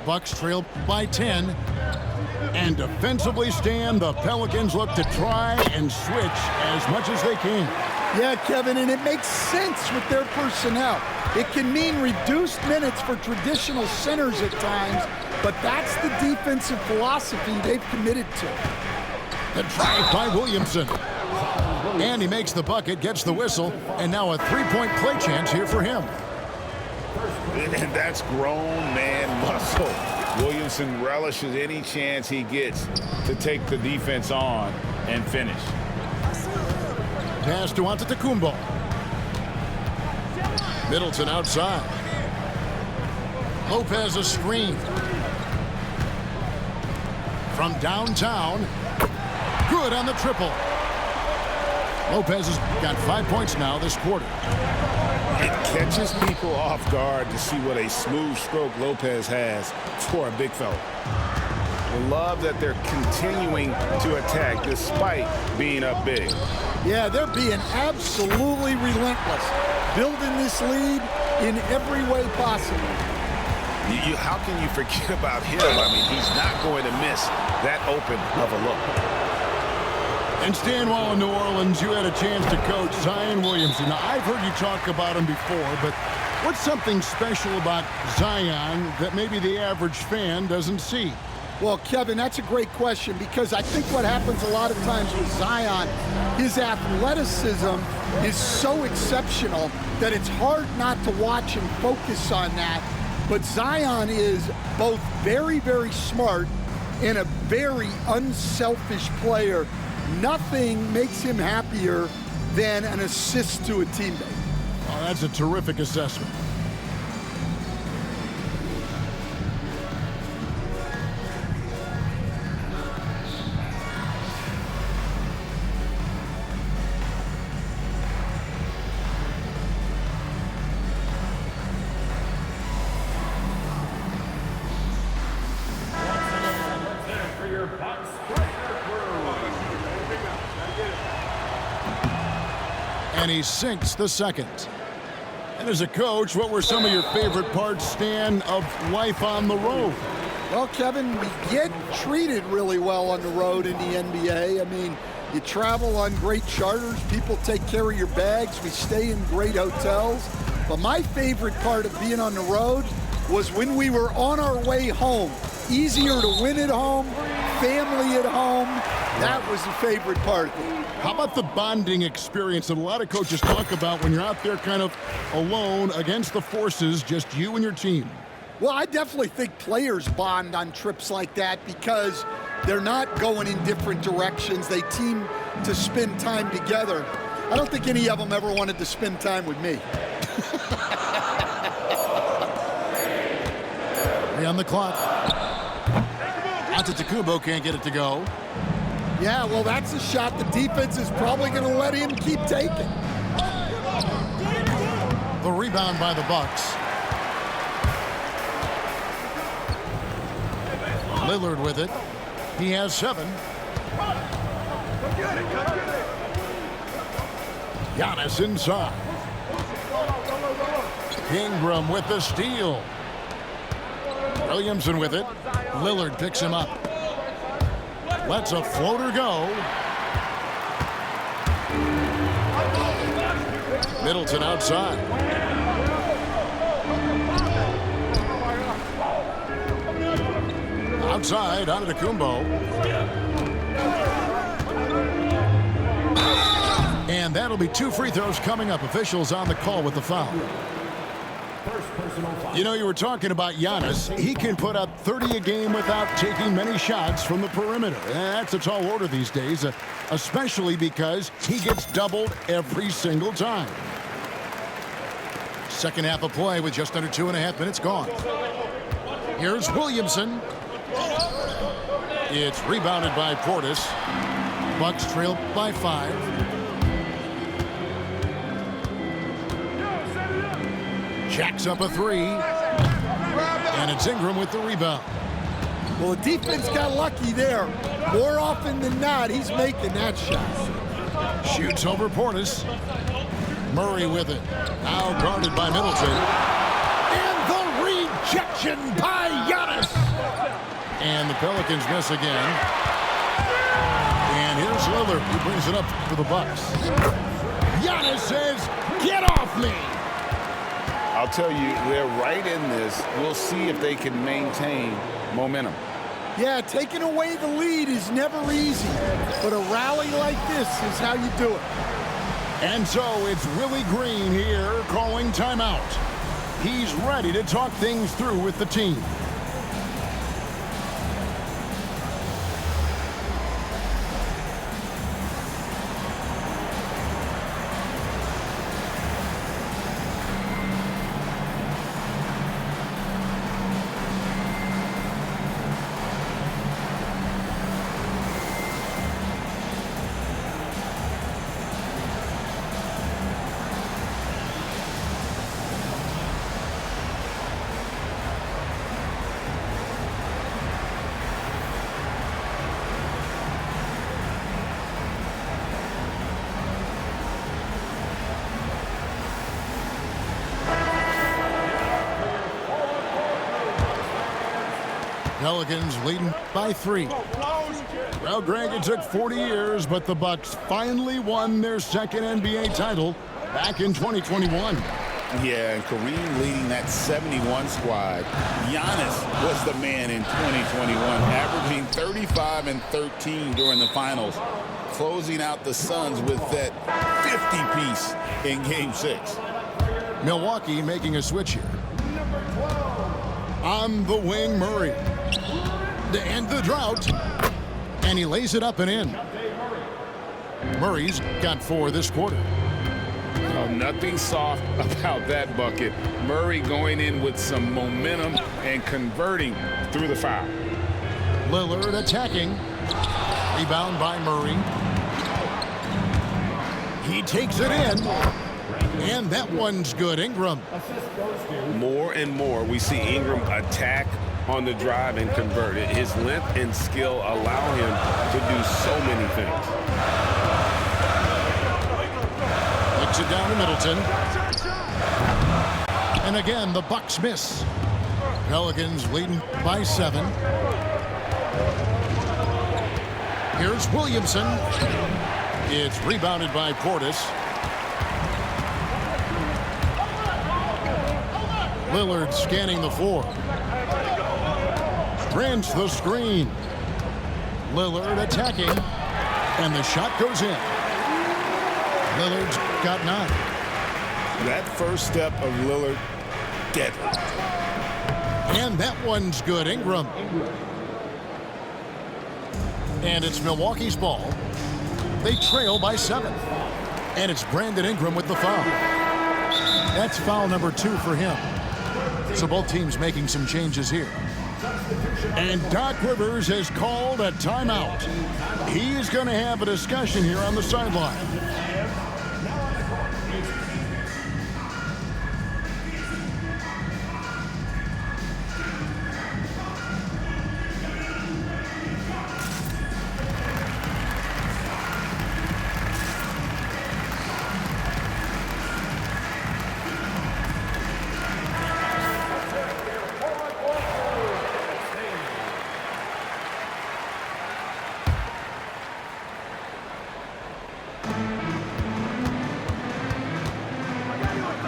Bucks trail by 10. And defensively stand, the Pelicans look to try and switch as much as they can. Yeah, Kevin, and it makes sense with their personnel. It can mean reduced minutes for traditional centers at times, but that's the defensive philosophy they've committed to. The drive by Williamson. And he makes the bucket, gets the whistle, and now a 3-point play chance here for him. And that's grown man muscle. Williamson relishes any chance he gets to take the defense on and finish. Pass to Antetokounmpo. Middleton outside. Lopez a screen. From downtown. Good on the triple. Lopez has got 5 points now this quarter. It catches people off guard to see what a smooth stroke Lopez has for a big fella. I love that they're continuing to attack despite being up big. Yeah, they're being absolutely relentless, building this lead in every way possible. How can you forget about him? I mean, he's not going to miss that open of a look. And Stan, while in New Orleans, you had a chance to coach Zion Williamson. Now, I've heard you talk about him before, but what's something special about Zion that maybe the average fan doesn't see? Well, Kevin, that's a great question, because I think what happens a lot of times with Zion, his athleticism is so exceptional that it's hard not to watch and focus on that. But Zion is both very, very smart and a very unselfish player. Nothing makes him happier than an assist to a teammate. Oh, that's a terrific assessment. And he sinks the second. And as a coach, what were some of your favorite parts, Stan, of life on the road? Well, Kevin, we get treated really well on the road in the NBA. I mean, you travel on great charters. People take care of your bags. We stay in great hotels. But my favorite part of being on the road was when we were on our way home. Easier to win at home, family at home. That was the favorite part of it. How about the bonding experience that a lot of coaches talk about when you're out there kind of alone against the forces, just you and your team? Well, I definitely think players bond on trips like that because they're not going in different directions. They team to spend time together. I don't think any of them ever wanted to spend time with me. 3 on the clock. Antetokounmpo can't get it to go. Yeah, well, that's a shot the defense is probably going to let him keep taking. The rebound by the Bucks. Lillard with it. He has 7. Giannis inside. Ingram with the steal. Williamson with it. Lillard picks him up. Lets a floater go. Middleton outside. Outside, Antetokounmpo. And that'll be 2 free throws coming up. Officials on the call with the foul. You know, you were talking about Giannis. He can put up 30 a game without taking many shots from the perimeter. That's a tall order these days, especially because he gets doubled every single time. Second half of play with just under 2.5 minutes gone. Here's Williamson. It's rebounded by Portis. Bucks trail by 5. Jacks up a 3. And it's Ingram with the rebound. Well, the defense got lucky there. More often than not, he's making that shot. Shoots over Portis. Murray with it. Now guarded by Middleton. And the rejection by Giannis. And the Pelicans miss again. And here's Lillard. He brings it up for the Bucks. Giannis says, "Get off me." I'll tell you, they're right in this. We'll see if they can maintain momentum. Yeah, taking away the lead is never easy, but a rally like this is how you do it. And so it's Willie Green here calling timeout. He's ready to talk things through with the team. Pelicans leading by 3. Well, Greg, it took 40 years, but the Bucks finally won their second NBA title back in 2021. Yeah, and Kareem leading that 71 squad. Giannis was the man in 2021, averaging 35 and 13 during the finals, closing out the Suns with that 50-piece in Game 6. Milwaukee making a switch here. On the wing, Murray. To end the drought. And he lays it up and in. Murray's got 4 this quarter. Oh, nothing soft about that bucket. Murray going in with some momentum and converting through the foul. Lillard attacking. Rebound by Murray. He takes it in. And that one's good. Ingram. More and more we see Ingram attack on the drive and convert it. His length and skill allow him to do so many things. Kicks it down to Middleton. And again, the Bucks miss. Pelicans leading by 7. Here's Williamson. It's rebounded by Portis. Lillard scanning the floor. Grants the screen. Lillard attacking. And the shot goes in. Lillard's got 9. That first step of Lillard, deadly. And that one's good. Ingram. And it's Milwaukee's ball. They trail by 7. And it's Brandon Ingram with the foul. That's foul number 2 for him. So both teams making some changes here. And Doc Rivers has called a timeout. He's going to have a discussion here on the sideline.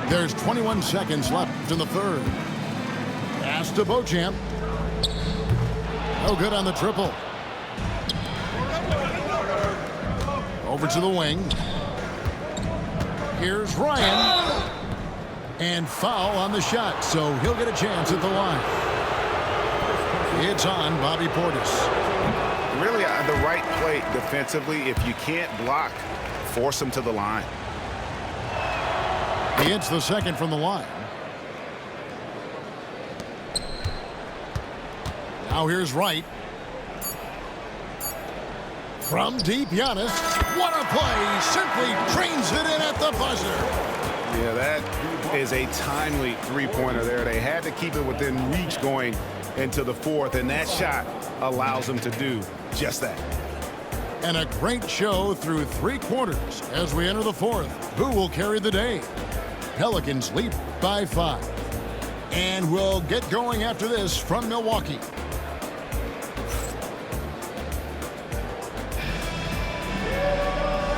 There's 21 seconds left in the third. Pass to Beauchamp. No good on the triple. Over to the wing. Here's Ryan. And foul on the shot, so he'll get a chance at the line. It's on Bobby Portis. Really the right play defensively. If you can't block, force him to the line. He hits the second from the line. Now here's Wright. From deep, Giannis. What a play. Simply drains it in at the buzzer. Yeah, that is a timely three-pointer there. They had to keep it within reach going into the fourth, and that shot allows them to do just that. And a great show through 3 quarters as we enter the fourth. Who will carry the day? Pelicans lead by 5. And we'll get going after this from Milwaukee.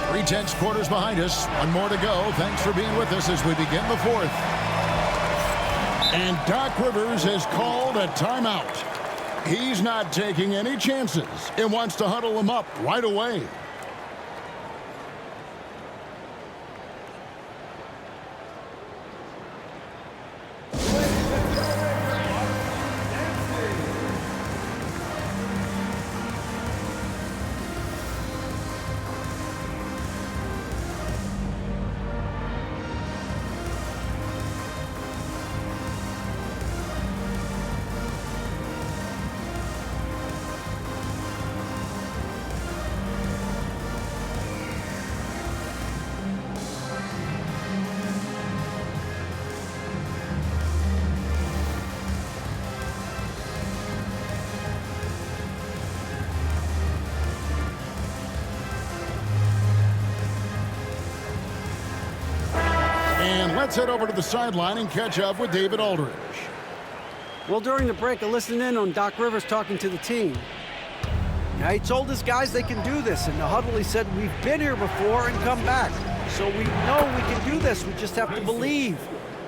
Three tenths quarters behind us. 1 more to go. Thanks for being with us as we begin the fourth. And Doc Rivers has called a timeout. He's not taking any chances and wants to huddle them up right away. Let's head over to the sideline and catch up with David Aldridge. Well, during the break, I listened in on Doc Rivers talking to the team. Now, he told his guys they can do this. In the huddle, he said, we've been here before and come back. So we know we can do this. We just have to believe.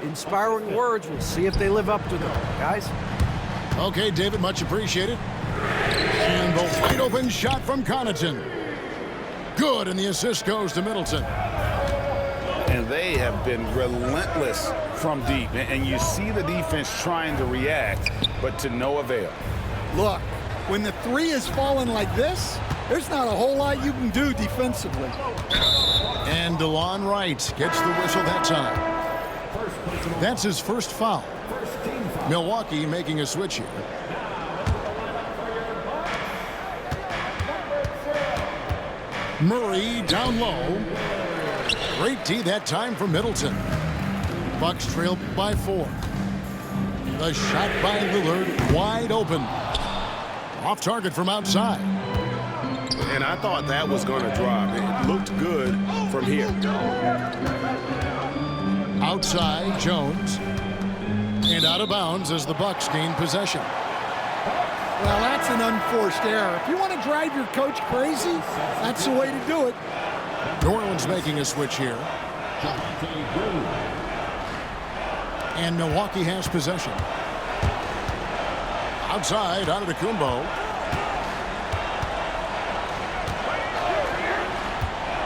Inspiring words. We'll see if they live up to them, guys. Okay, David, much appreciated. And the wide open shot from Connaughton. Good, and the assist goes to Middleton. And they have been relentless from deep. And you see the defense trying to react, but to no avail. Look, when the three is falling like this, there's not a whole lot you can do defensively. And DeLon Wright gets the whistle that time. That's his first foul. Milwaukee making a switch here. Murray down low. Great D that time from Middleton. Bucks trail by 4. The shot by Lillard, wide open. Off target from outside. And I thought that was going to drop. It looked good from here. Outside, Jones. And out of bounds as the Bucks gain possession. Well, that's an unforced error. If you want to drive your coach crazy, that's the way to do it. New Orleans making a switch here. And Milwaukee has possession. Outside, Antetokounmpo.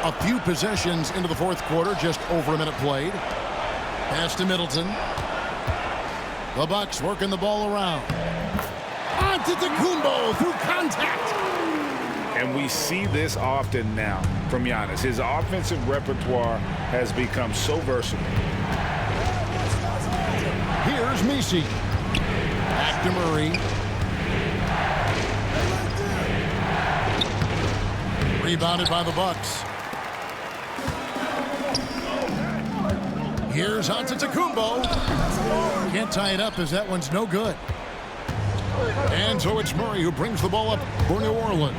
A few possessions into the fourth quarter, just over a minute played. Pass to Middleton. The Bucks working the ball around. Antetokounmpo through contact. And we see this often now from Giannis. His offensive repertoire has become so versatile. Here's Messi. Back to Murray. Rebounded by the Bucks. Here's Antetokounmpo. Can't tie it up as that one's no good. And so it's Murray who brings the ball up for New Orleans.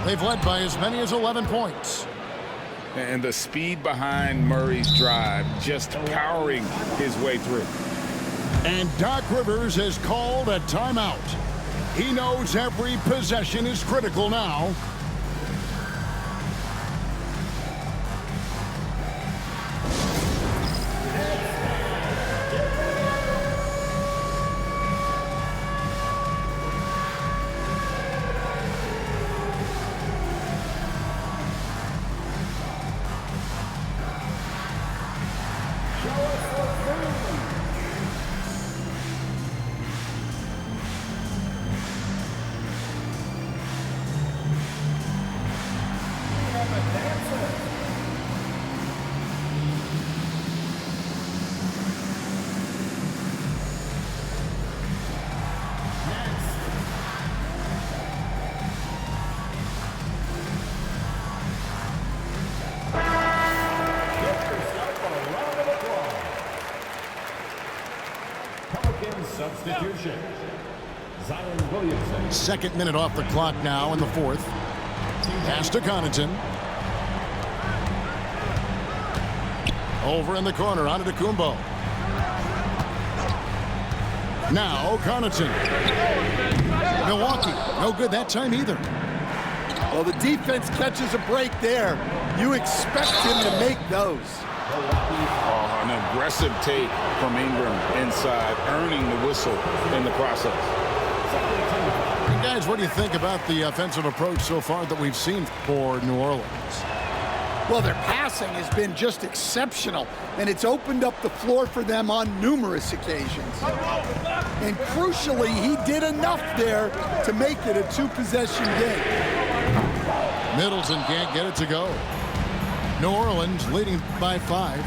They've led by as many as 11 points. And the speed behind Murray's drive, just powering his way through. And Doc Rivers has called a timeout. He knows every possession is critical now. Substitution. Zion Williamson. Second minute off the clock now in the fourth. Pass to Connaughton. Over in the corner, Antetokounmpo. Now Connaughton. Milwaukee, no good that time either. Well, the defense catches a break there. You expect him to make those. Oh, an aggressive take from Ingram inside, earning the whistle in the process. And guys, what do you think about the offensive approach so far that we've seen for New Orleans? Well, their passing has been just exceptional, and it's opened up the floor for them on numerous occasions. And crucially, he did enough there to make it a two-possession game. Middleton can't get it to go. New Orleans leading by 5.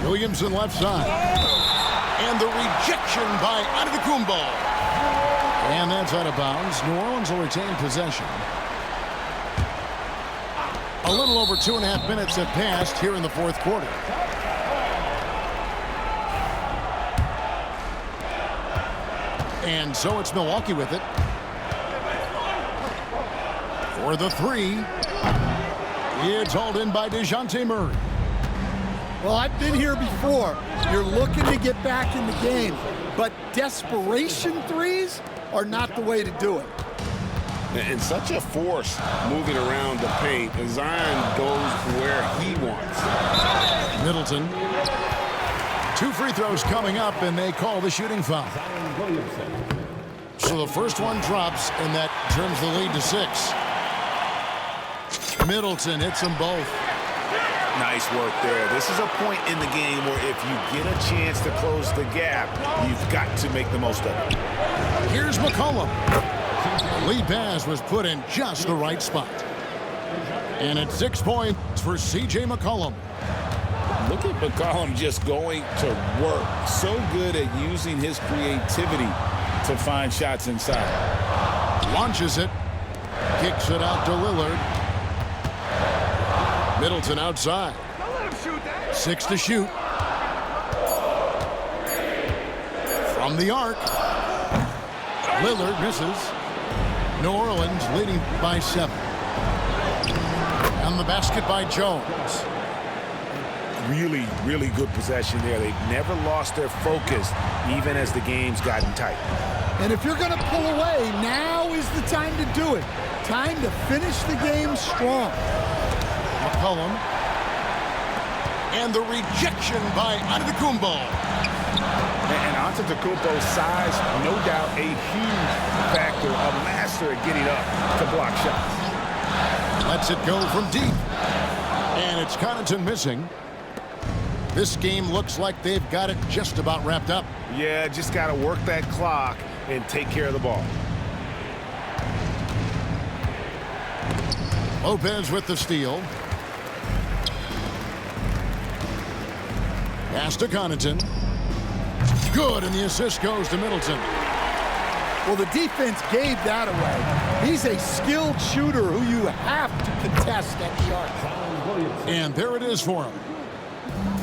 Williamson left side. And the rejection by Antetokounmpo. And that's out of bounds. New Orleans will retain possession. A little over 2.5 minutes have passed here in the fourth quarter. And so it's Milwaukee with it. For the three. It's hauled in by DeJounte Murray. Well, I've been here before. You're looking to get back in the game. but desperation threes are not the way to do it. And such a force moving around the paint. Zion goes where he wants. Middleton. 2 free throws coming up, and they call the shooting foul. So the first one drops, and that turns the lead to 6. Middleton hits them both. Nice work there. This is a point in the game where if you get a chance to close the gap, you've got to make the most of it. Here's McCollum. Lead pass was put in just the right spot. And it's 6 points for C.J. McCollum. Look at McCollum just going to work. So good at using his creativity to find shots inside. Launches it. Kicks it out to Lillard. Middleton outside. 6 to shoot. From the arc. Lillard misses. New Orleans leading by 7. And the basket by Jones. Really, really good possession there. They've never lost their focus, even as the game's gotten tight. And if you're going to pull away, now is the time to do it. Time to finish the game strong. McCollum. And the rejection by Antetokounmpo. And Antetokounmpo's size, no doubt, a huge factor, a master at getting up to block shots. Lets it go from deep. And it's Connaughton missing. This game looks like they've got it just about wrapped up. Yeah, just got to work that clock and take care of the ball. Lopez with the steal. Pass to Connaughton. Good, and the assist goes to Middleton. Well, the defense gave that away. He's a skilled shooter who you have to contest at the arc. And there it is for him.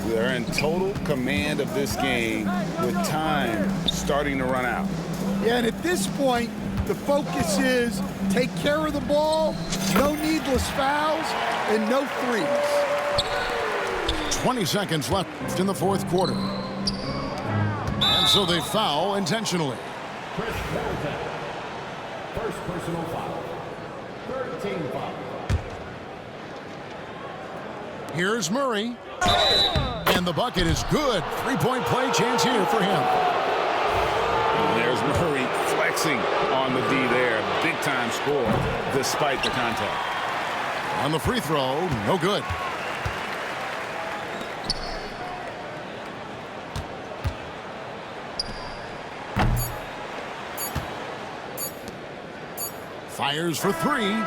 They're in total command of this game with time starting to run out. Yeah, and at this point, the focus is take care of the ball, no needless fouls, and no threes. 20 seconds left in the 4th quarter. And so they foul intentionally. Chris Middleton. First personal foul. 13 foul. Here's Murray. And the bucket is good. 3-point play chance here for him. And there's Murray flexing on the D there. Big-time score despite the contact. On the free throw, no good. Fires for 3.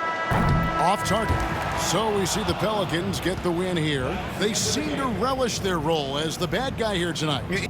Off target. So we see the Pelicans get the win here. They seem to relish their role as the bad guy here tonight.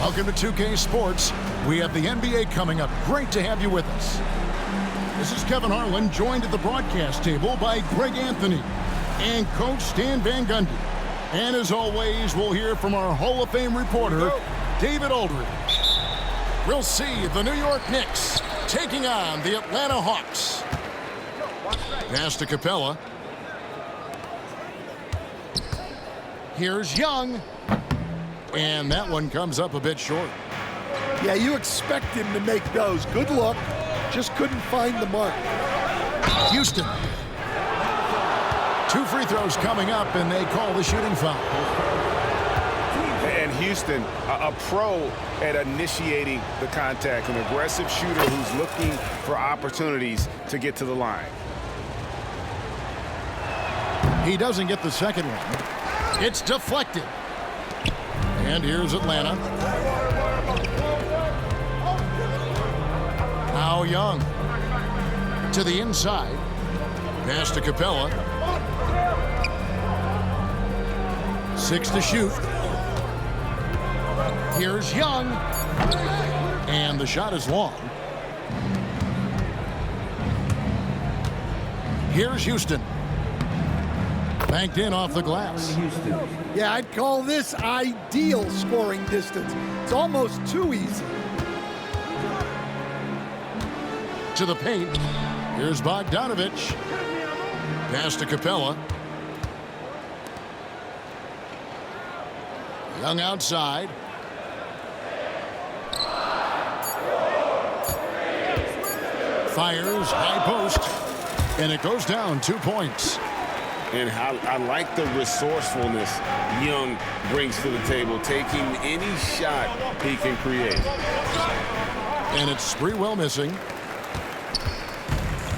Welcome to 2K Sports. We have the NBA coming up. Great to have you with us. This is Kevin Harlan, joined at the broadcast table by Greg Anthony and Coach Stan Van Gundy. And as always, we'll hear from our Hall of Fame reporter, David Aldridge. We'll see the New York Knicks taking on the Atlanta Hawks. Pass to Capella. Here's Young. And that one comes up a bit short. Yeah, you expect him to make those. Good look. Just couldn't find the mark. Houston. 2 free throws coming up, and they call the shooting foul. And Houston, a pro at initiating the contact, an aggressive shooter who's looking for opportunities to get to the line. He doesn't get the second one. It's deflected. And here's Atlanta. Now Young. To the inside. Pass to Capella. 6 to shoot. Here's Young. And the shot is long. Here's Houston. Banked in off the glass. Yeah, I'd call this ideal scoring distance. It's almost too easy. To the paint. Here's Bogdanovich. Pass to Capella. Young outside. Fires, high post. And it goes down 2 points. And I like the resourcefulness Young brings to the table, taking any shot he can create. And it's Sprewell missing.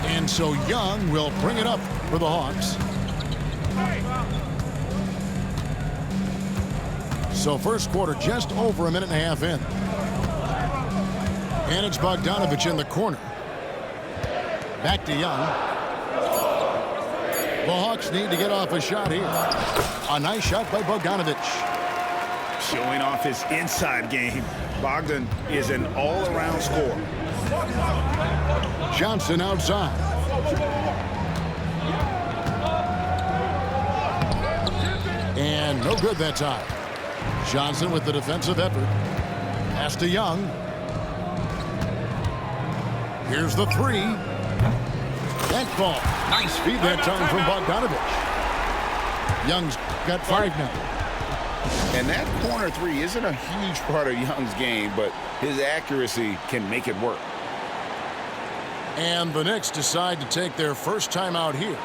And so Young will bring it up for the Hawks. So first quarter just over a minute and a half in. And it's Bogdanovich in the corner. Back to Young. The Hawks need to get off a shot here. A nice shot by Bogdanovich. Showing off his inside game. Bogdan is an all-around scorer. Johnson outside. And no good that time. Johnson with the defensive effort. Pass to Young. Here's the 3. That ball. Nice feed that time from Bogdanovich. Young's got 5 now. And that corner 3 isn't a huge part of Young's game, but his accuracy can make it work. And the Knicks decide to take their first time out here.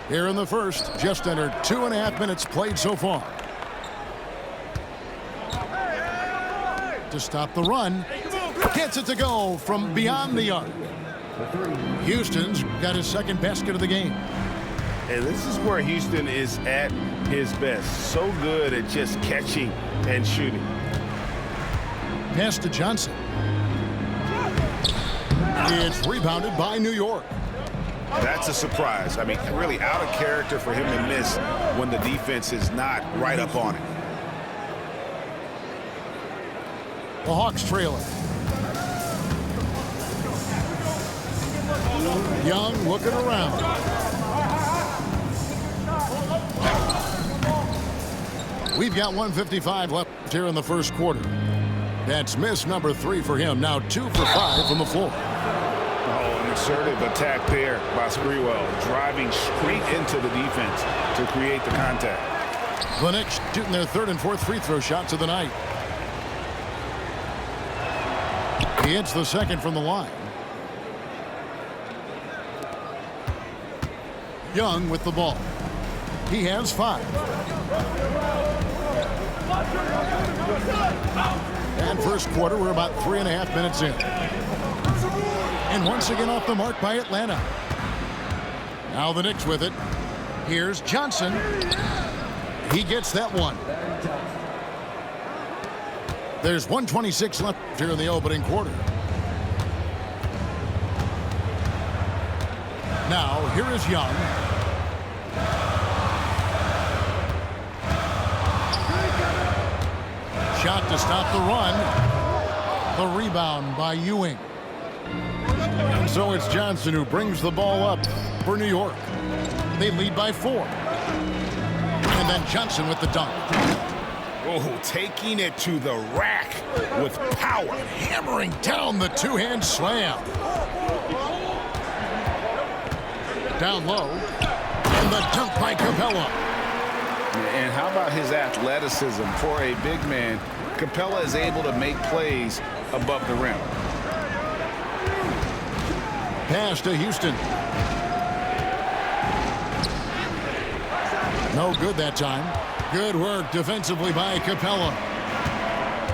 Here in the first, just under 2.5 minutes played so far. To stop the run, gets it to go from beyond the arc. Houston's got his second basket of the game. And this is where Houston is at his best. So good at just catching and shooting. Pass to Johnson. It's rebounded by New York. That's a surprise. I mean, really out of character for him to miss when the defense is not right up on it. The Hawks trailing. Young looking around. We've got 1:55 left here in the first quarter. That's miss number 3 for him. Now 2 for 5 from the floor. Assertive attack there by Sprewell, driving straight into the defense to create the contact. The Knicks shooting their 3rd and 4th free throw shots of the night. He hits the second from the line. Young with the ball. He has 5. And first quarter, we're about 3.5 minutes in. And once again off the mark by Atlanta. Now the Knicks with it. Here's Johnson. He gets that one. There's 1:26 left here in the opening quarter. Now, here is Young. Shot to stop the run. The rebound by Ewing. And so it's Johnson who brings the ball up for New York. They lead by 4. And then Johnson with the dunk. Oh, taking it to the rack with power. Hammering down the two-hand slam. Down low. And the dunk by Capella. And how about his athleticism? For a big man, Capella is able to make plays above the rim. Pass to Houston. No good that time. Good work defensively by Capella.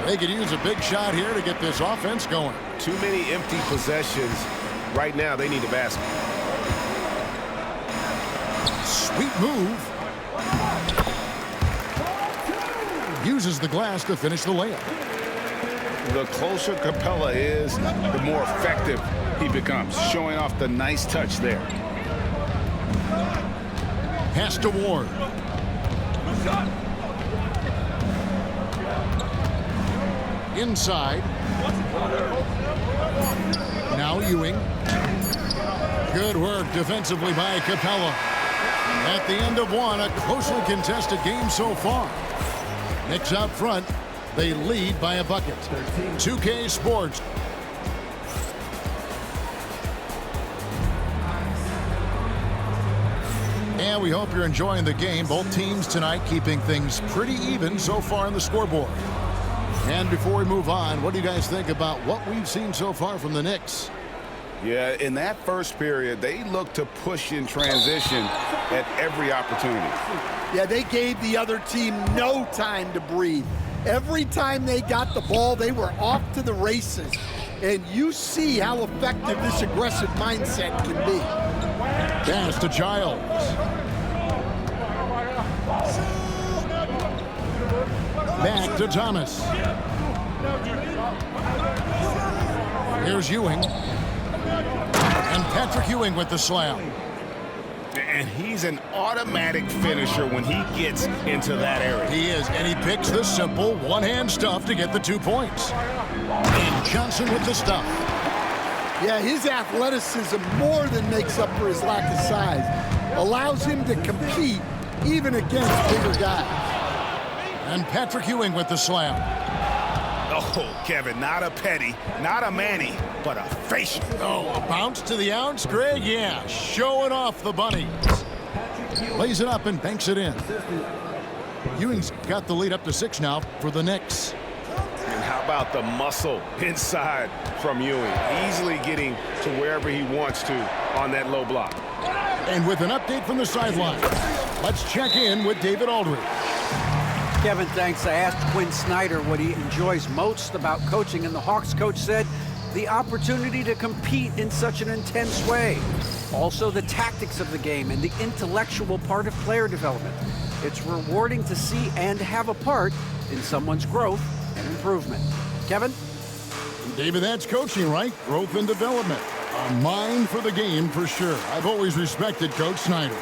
They could use a big shot here to get this offense going. Too many empty possessions. Right now, they need a basket. Sweet move. Uses the glass to finish the layup. The closer Capella is, the more effective he becomes, showing off the nice touch there. Pass to Ward. Inside. Now Ewing. Good work defensively by Capella. At the end of one, a closely contested game so far. Knicks out front. They lead by a bucket. 2K Sports. And we hope you're enjoying the game. Both teams tonight keeping things pretty even so far on the scoreboard. And before we move on, what do you guys think about what we've seen so far from the Knicks? Yeah, in that first period, they looked to push in transition at every opportunity. Yeah, they gave the other team no time to breathe. Every time they got the ball, they were off to the races. And you see how effective this aggressive mindset can be. Pass to Giles. Back to Thomas. Here's Ewing. And Patrick Ewing with the slam. And he's an automatic finisher when he gets into that area. He is, and he picks the simple one-hand stuff to get the 2 points. And Johnson with the stuff. Yeah, his athleticism more than makes up for his lack of size. Allows him to compete even against bigger guys. And Patrick Ewing with the slam. Oh, Kevin, not a petty, not a Manny, but a facial. Oh, a bounce to the ounce, Greg? Yeah, showing off the bunnies. Lays it up and banks it in. Ewing's got the lead up to 6 now for the Knicks. And how about the muscle inside from Ewing? Easily getting to wherever he wants to on that low block. And with an update from the sideline, let's check in with David Aldridge. Kevin, thanks. I asked Quinn Snyder what he enjoys most about coaching, and the Hawks coach said the opportunity to compete in such an intense way. Also, the tactics of the game and the intellectual part of player development. It's rewarding to see and have a part in someone's growth and improvement. Kevin? David, that's coaching, right? Growth and development. A mind for the game for sure. I've always respected Coach Snyder.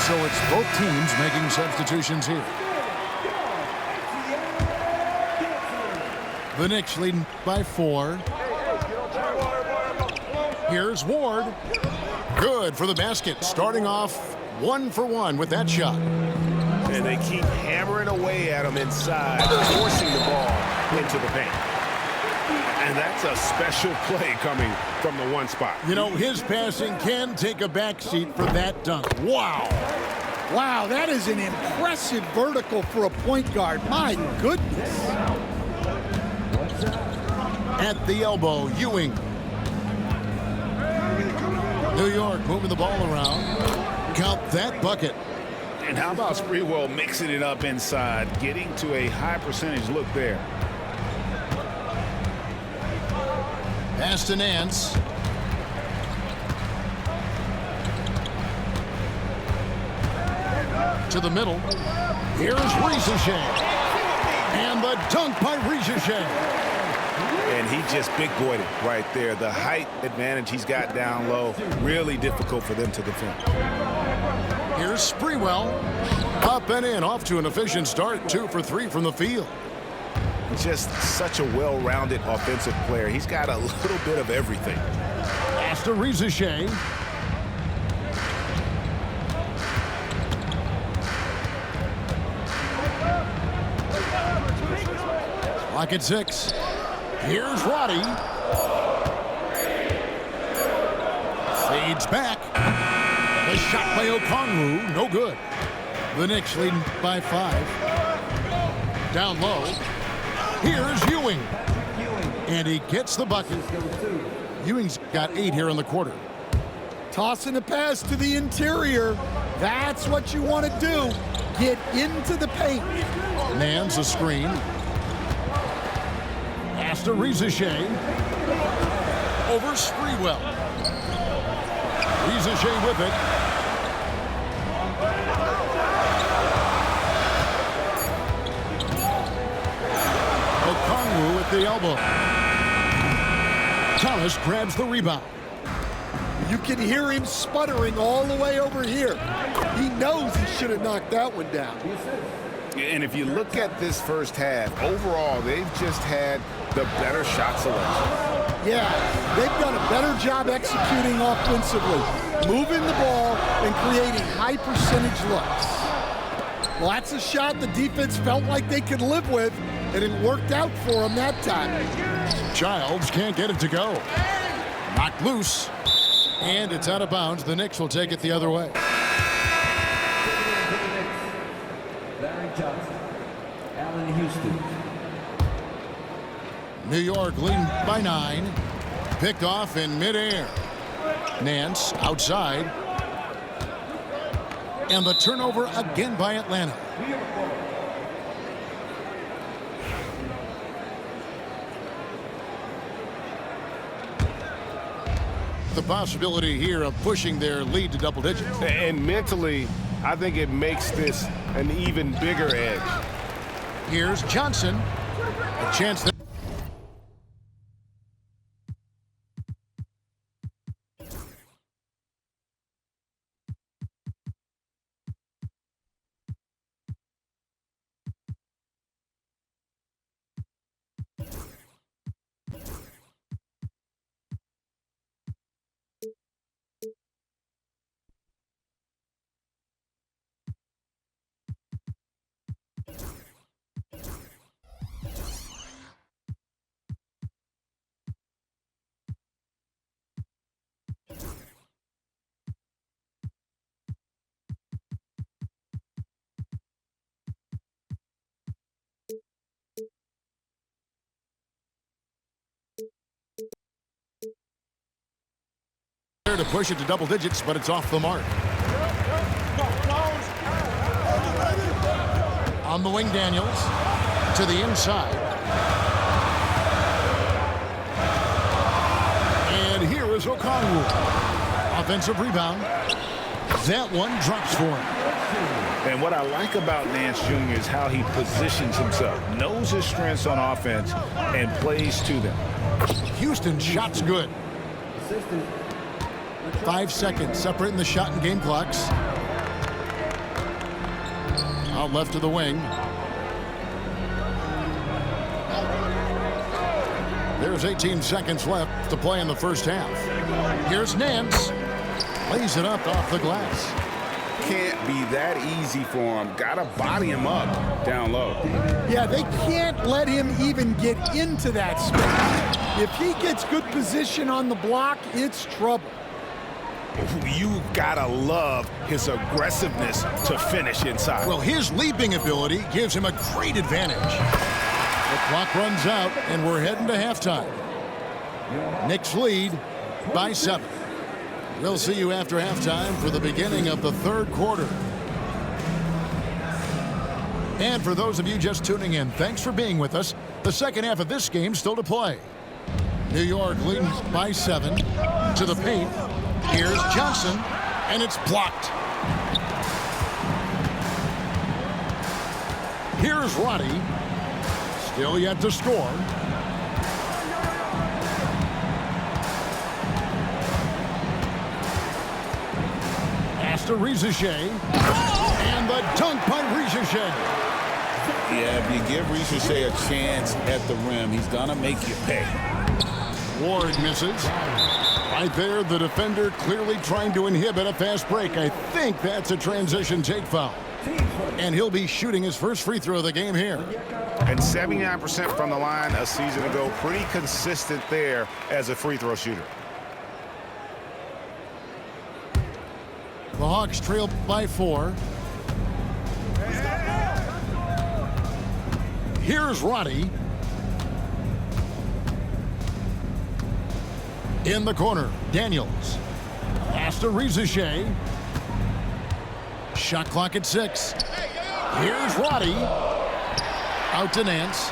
So it's both teams making substitutions here. The Knicks leading by 4. Here's Ward. Good for the basket. Starting off 1 for 1 with that shot. and they keep hammering away at him inside, forcing the ball into the paint. And that's a special play coming from the one spot. You know, his passing can take a backseat for that dunk. Wow. Wow, that is an impressive vertical for a point guard. My goodness. At the elbow, Ewing. New York moving the ball around. Count that bucket. And how about Sprewell mixing it up inside, getting to a high percentage look there. Pass to Nance. To the middle. Here's Ricochet. And the dunk by Ricochet. And he just big-boyed it right there. The height advantage he's got down low, really difficult for them to defend. Here's Sprewell. Up and in, off to an efficient start. 2 for 3 from the field. Just such a well-rounded offensive player. He's got a little bit of everything. Pass to Ricochet. Lock at 6. Here's Roddy. Fades back. The shot by Okongwu, no good. The Knicks leading by 5. Down low. Here's Ewing. And he gets the bucket. Ewing's got 8 here in the quarter. Tossing a pass to the interior. That's what you want to do. Get into the paint. Nance a screen. Pass to Ricochet. Over Sprewell. Ricochet with it. Okongwu at the elbow. Thomas grabs the rebound. You can hear him sputtering all the way over here. He knows he should have knocked that one down. And if you look at this first half, overall, they've just had the better shot selection. Yeah, they've done a better job executing offensively, moving the ball and creating high percentage looks. Well, that's a shot the defense felt like they could live with, and it worked out for them that time. Childs can't get it to go. Knocked loose. And it's out of bounds. The Knicks will take it the other way. New York leading by 9. Picked off in midair. Nance outside. And the turnover again by Atlanta. The possibility here of pushing their lead to double digits. And mentally, I think it makes this an even bigger edge. Here's Johnson. A chance that to push it to double digits, but it's off the mark. On the wing, Daniels to the inside. And here is Okongwu. Offensive rebound. That one drops for him. And what I like about Nance Jr. is how he positions himself, knows his strengths on offense, and plays to them. Houston shot's good. 5 seconds separating the shot and game clocks. Out left to the wing. There's 18 seconds left to play in the first half. Here's Nance. Lays it up off the glass. can't be that easy for him. Got to body him up down low. Yeah, they can't let him even get into that space. If he gets good position on the block, it's trouble. You gotta love his aggressiveness to finish inside. Well, his leaping ability gives him a great advantage. The clock runs out, and we're heading to halftime. Knicks lead by 7. We'll see you after halftime for the beginning of the third quarter. And for those of you just tuning in, thanks for being with us. The second half of this game still to play. New York leading by 7 to the paint. Here's Johnson, and it's blocked. Here's Roddy. Still yet to score. Pass to Ricochet. And the dunk by Ricochet. Yeah, if you give Ricochet a chance at the rim, he's going to make you pay. Ward misses. Right there, the defender clearly trying to inhibit a fast break. I think that's a transition take foul. And he'll be shooting his first free throw of the game here. And 79% from the line a season ago. Pretty consistent there as a free throw shooter. The Hawks trail by 4. Here's Roddy. In the corner, Daniels. Pass to Ricochet. Shot clock at 6. Here's Roddy. Out to Nance.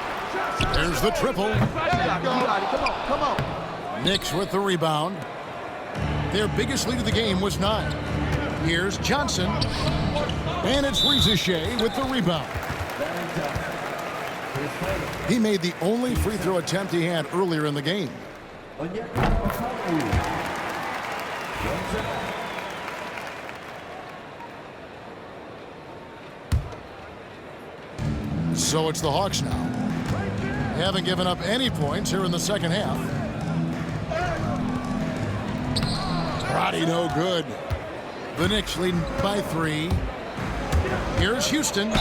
There's the triple. Come on. Knicks with the rebound. Their biggest lead of the game was 9. Here's Johnson. And it's Ricochet with the rebound. He made the only free throw attempt he had earlier in the game. So it's the Hawks now. They haven't given up any points here in the second half. Roddy no good. The Knicks leading by 3. Here's Houston.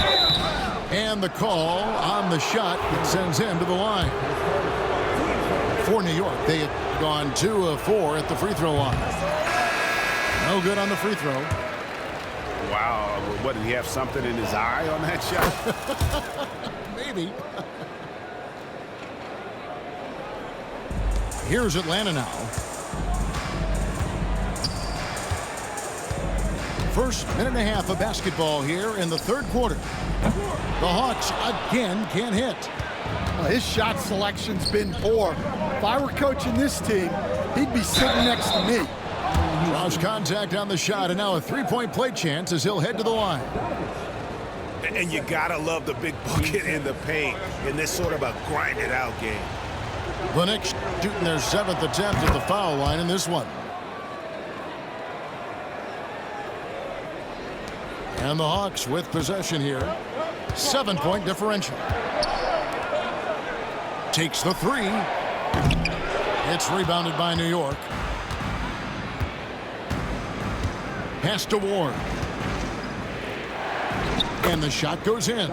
And the call on the shot that sends him to the line. For New York, they have gone 2 of 4 at the free throw line. No good on the free throw. Wow, what, did he have something in his eye on that shot? Maybe. Here's Atlanta now. First minute and a half of basketball here in the third quarter. The Hawks again can't hit. Well, his shot selection's been poor. If I were coaching this team, he'd be sitting next to me. Lost contact on the shot, and now a three-point play chance as he'll head to the line. And you gotta love the big bucket in the paint in this sort of a grinded-out game. The Knicks shooting their 7th attempt at the foul line in this one. And the Hawks with possession here. 7-point differential. Takes the 3. It's rebounded by New York. Pass to Ward. And the shot goes in.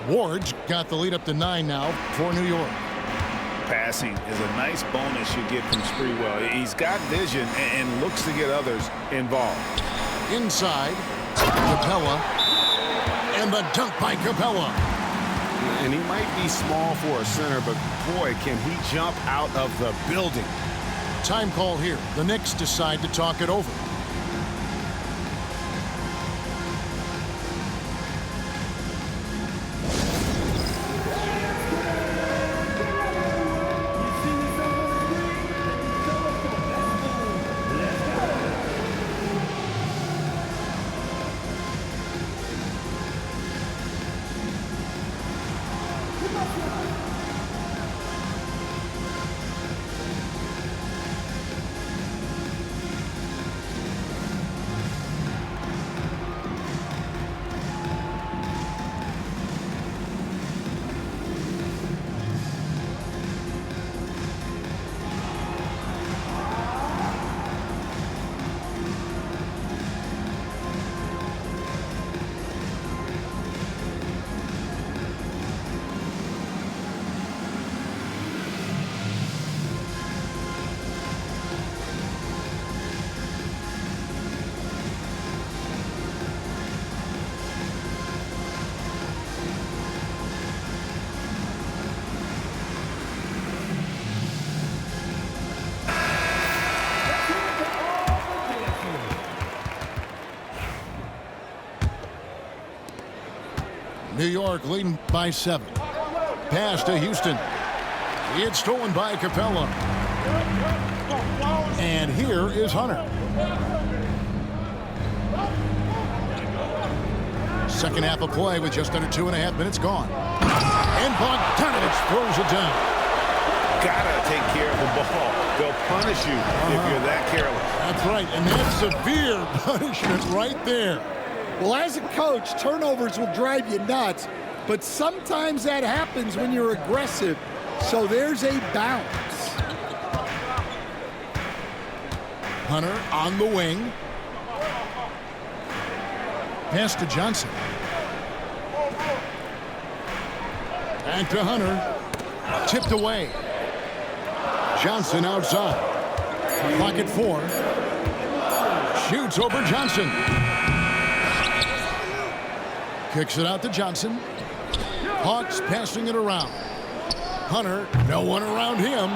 Ward's got the lead up to 9 now for New York. Passing is a nice bonus you get from Sprewell. He's got vision and looks to get others involved. Inside, Capella. And the dunk by Capella. And he might be small for a center, but boy, can he jump out of the building. Time call here. The Knicks decide to talk it over. New York leading by 7. Pass to Houston. It's stolen by Capella. And here is Hunter. Second half of play with just under 2.5 minutes gone. And Bogdanovich throws it down. Gotta take care of the ball. They'll punish you if you're that careless. That's right, and that's severe punishment right there. Well, as a coach, turnovers will drive you nuts, but sometimes that happens when you're aggressive. So there's a bounce. Hunter on the wing. Pass to Johnson. Back to Hunter. Tipped away. Johnson outside. Clock at 4. Shoots over Johnson. Kicks it out to Johnson. Hawks passing it around. Hunter, no one around him.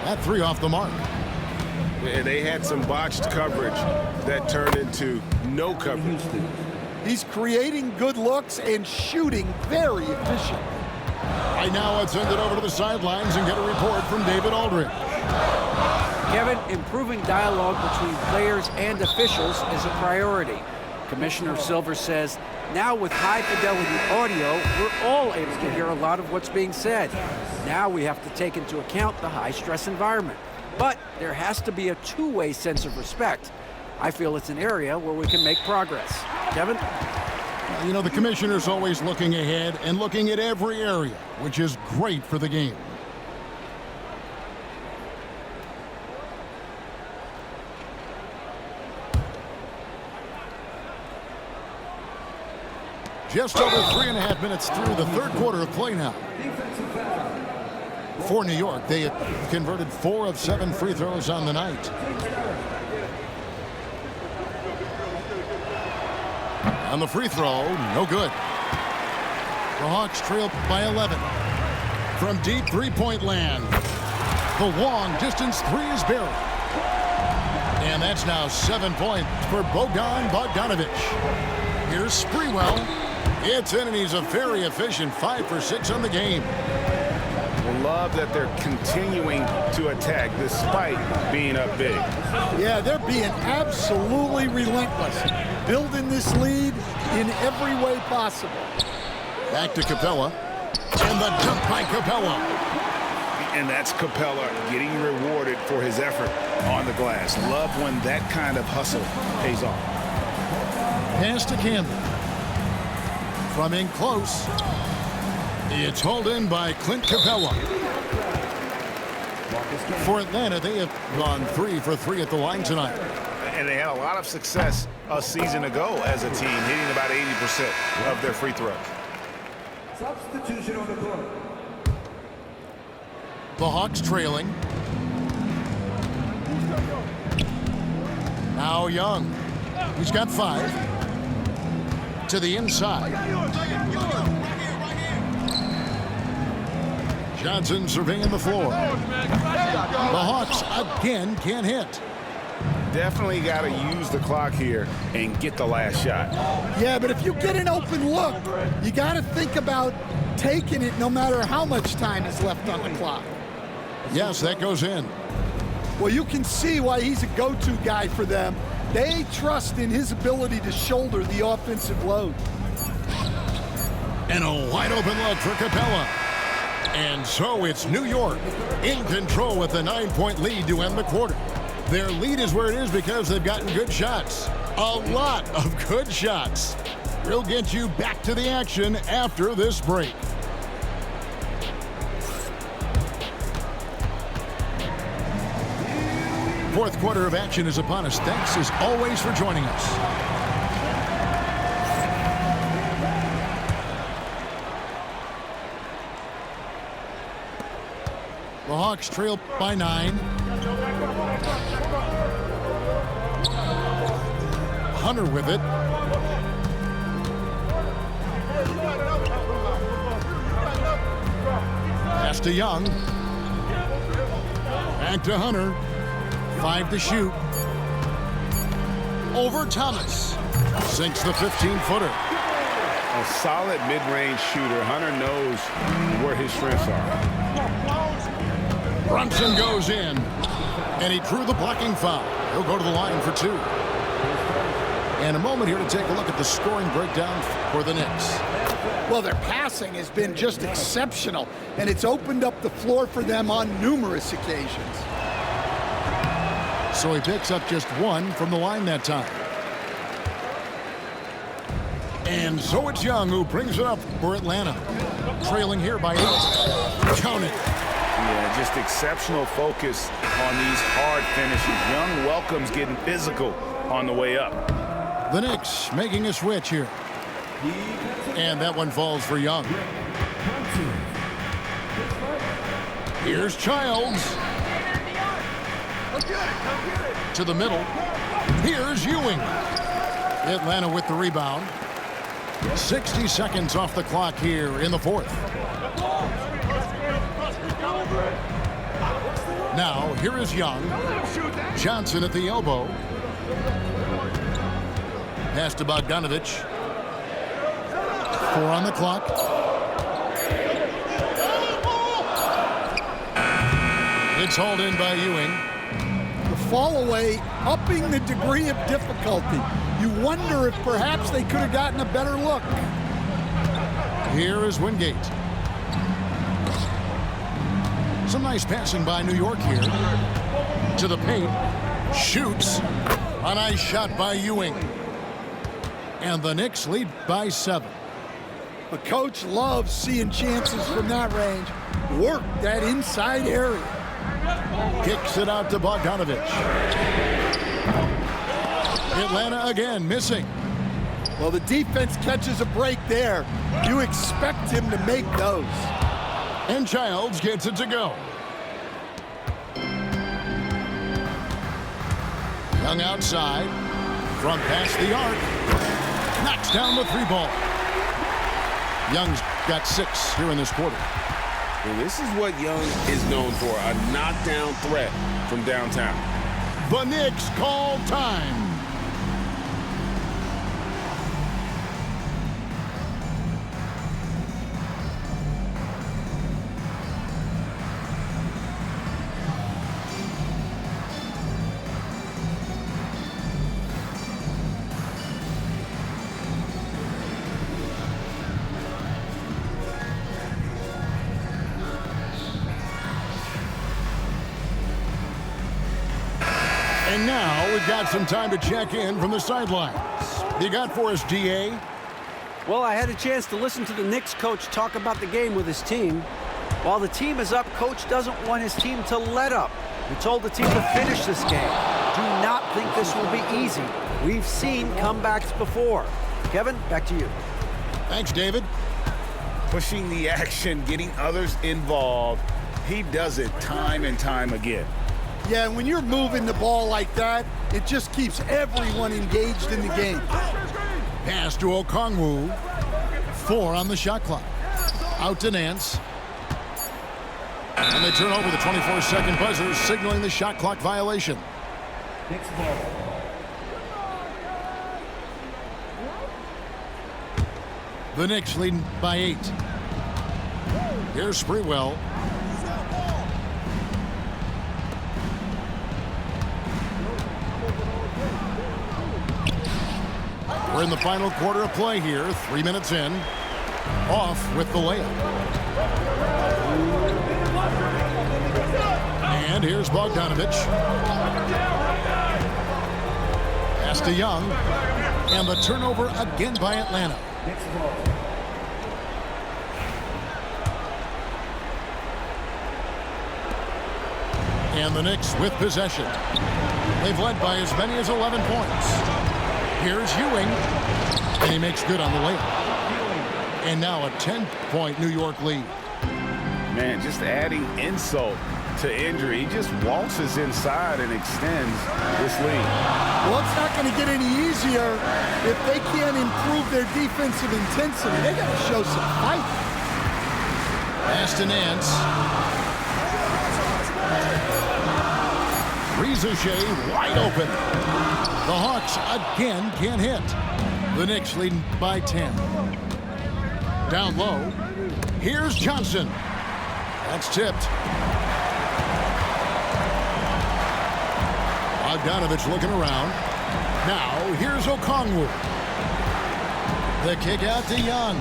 That 3 off the mark. And they had some botched coverage that turned into no coverage. He's creating good looks and shooting very efficient. Right now, let's send it over to the sidelines and get a report from David Aldridge. Kevin, improving dialogue between players and officials is a priority. Commissioner Silver says, now with high-fidelity audio, we're all able to hear a lot of what's being said. Now we have to take into account the high-stress environment. But there has to be a two-way sense of respect. I feel it's an area where we can make progress. Kevin? You know, the commissioner's always looking ahead and looking at every area, which is great for the game. Just over 3.5 minutes through the third quarter of play now. For New York, they have converted 4 of 7 free throws on the night. On the free throw, no good. The Hawks trail by 11. From deep three-point land, the long distance 3 is buried. And that's now 7 points for Bogdanovich. Here's Sprewell. It's in, and he's a very efficient 5 for 6 on the game. Love that they're continuing to attack despite being up big. Yeah, they're being absolutely relentless, building this lead in every way possible. Back to Capella, and the dunk by Capella. And that's Capella getting rewarded for his effort on the glass. Love when that kind of hustle pays off. Pass to Campbell. From in close. It's hauled in by Clint Capella. For Atlanta, they have gone 3 for 3 at the line tonight. And they had a lot of success a season ago as a team, hitting about 80% of their free throws. Substitution on the court. The Hawks trailing. Now Young. He's got 5. To the inside. Johnson surveying the floor. The Hawks again can't hit. Definitely got to use the clock here and get the last shot. Yeah, but if you get an open look, you got to think about taking it no matter how much time is left on the clock. Yes, that goes in. Well, you can see why he's a go-to guy for them. They trust in his ability to shoulder the offensive load. And a wide open look for Capella. And so it's New York in control with a 9-point lead to end the quarter. Their lead is where it is because they've gotten good shots. A lot of good shots. We'll get you back to the action after this break. Fourth quarter of action is upon us. Thanks as always for joining us. The Hawks trail by 9. Hunter with it. Pass to Young. Back to Hunter. 5 to shoot. Over Thomas. Sinks the 15-footer. A solid mid-range shooter. Hunter knows where his strengths are. Brunson goes in, and he drew the blocking foul. He'll go to the line for 2. And a moment here to take a look at the scoring breakdown for the Knicks. Well, their passing has been just exceptional, and it's opened up the floor for them on numerous occasions. So he picks up just 1 from the line that time. And so it's Young who brings it up for Atlanta. Trailing here by 8. Count it. Yeah, just exceptional focus on these hard finishes. Young welcomes getting physical on the way up. The Knicks making a switch here. And that one falls for Young. Here's Childs. To the middle. Here's Ewing. Atlanta with the rebound. 60 seconds off the clock here in the 4th. Now, here is Young. Johnson at the elbow. Pass to Bogdanovich. 4 on the clock. It's hauled in by Ewing. The fall away, upping the degree of difficulty. You wonder if perhaps they could have gotten a better look. Here is Wingate. Some nice passing by New York here. To the paint. Shoots. A nice shot by Ewing. And the Knicks lead by 7. The coach loves seeing chances from that range. Work that inside area. Kicks it out to Bogdanovich. Atlanta again missing. Well, the defense catches a break there. You expect him to make those. And Childs gets it to go. Young outside. From past the arc. Knocks down the 3-ball. Young's got 6 here in this quarter. And this is what Young is known for, a knockdown threat from downtown. The Knicks call time. And now we've got some time to check in from the sidelines. You got for us, DA? Well, I had a chance to listen to the Knicks coach talk about the game with his team. While the team is up, coach doesn't want his team to let up. He told the team to finish this game. Do not think this will be easy. We've seen comebacks before. Kevin, back to you. Thanks, David. Pushing the action, getting others involved. He does it time and time again. Yeah, and when you're moving the ball like that, it just keeps everyone engaged in the game. Pass to Okongwu. 4 on the shot clock. Out to Nance. And they turn over the 24-second buzzer, signaling the shot clock violation. The Knicks leading by 8. Here's Sprewell. We're in the final quarter of play here. 3 minutes in. Off with the layup. And here's Bogdanovich. Pass to Young. And the turnover again by Atlanta. And the Knicks with possession. They've led by as many as 11 points. Here's Ewing, and he makes good on the layup. And now a 10-point New York lead. Man, just adding insult to injury. He just waltzes inside and extends this lead. Well, it's not going to get any easier if they can't improve their defensive intensity. They got to show some fight. Pass to Nance. Rizouche wide open. The Hawks again can't hit. The Knicks leading by 10. Down low. Here's Johnson. That's tipped. Bogdanovich looking around. Now, here's Okongwu. The kick out to Young.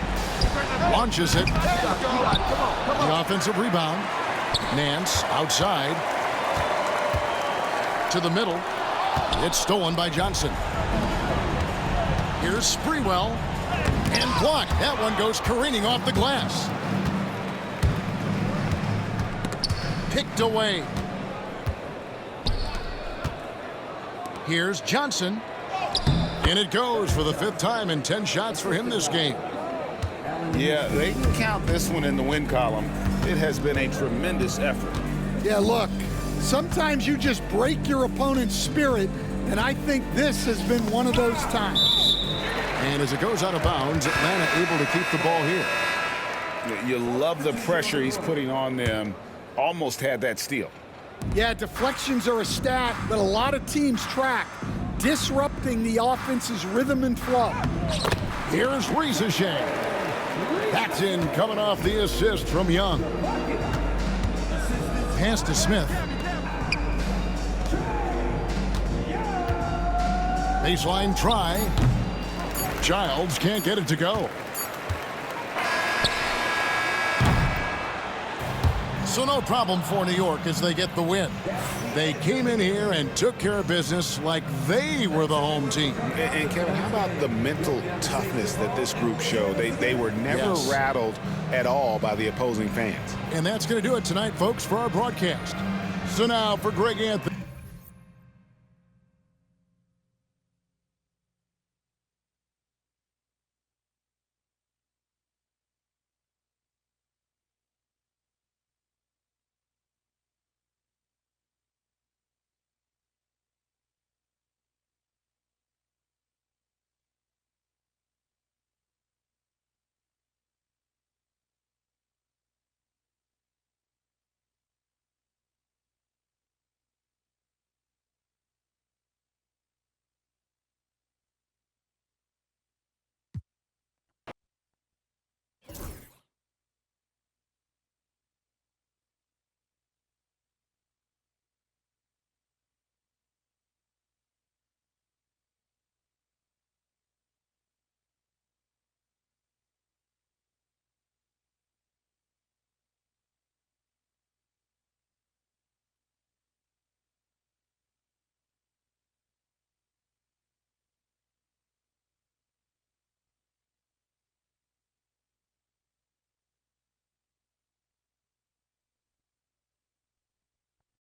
Launches it. The offensive rebound. Nance outside. To the middle. It's stolen by Johnson. Here's Sprewell. And blocked. That one goes careening off the glass. Picked away. Here's Johnson. And it goes for the 5th time in 10 shots for him this game. Yeah, they can count this one in the win column. It has been a tremendous effort. Yeah, look, sometimes you just break your opponent's spirit, and I think this has been one of those times. And as it goes out of bounds, Atlanta able to keep the ball here. You love the pressure he's putting on them. Almost had that steal. Yeah, deflections are a stat that a lot of teams track, disrupting the offense's rhythm and flow. Here's Rieseshay. That's in, coming off the assist from Young. Pass to Smith. Baseline try. Childs can't get it to go. So no problem for New York as they get the win. They came in here and took care of business like they were the home team. And Kevin, how about the mental toughness that this group showed? They were never rattled at all by the opposing fans. And that's going to do it tonight, folks, for our broadcast. So now for Greg Anthony.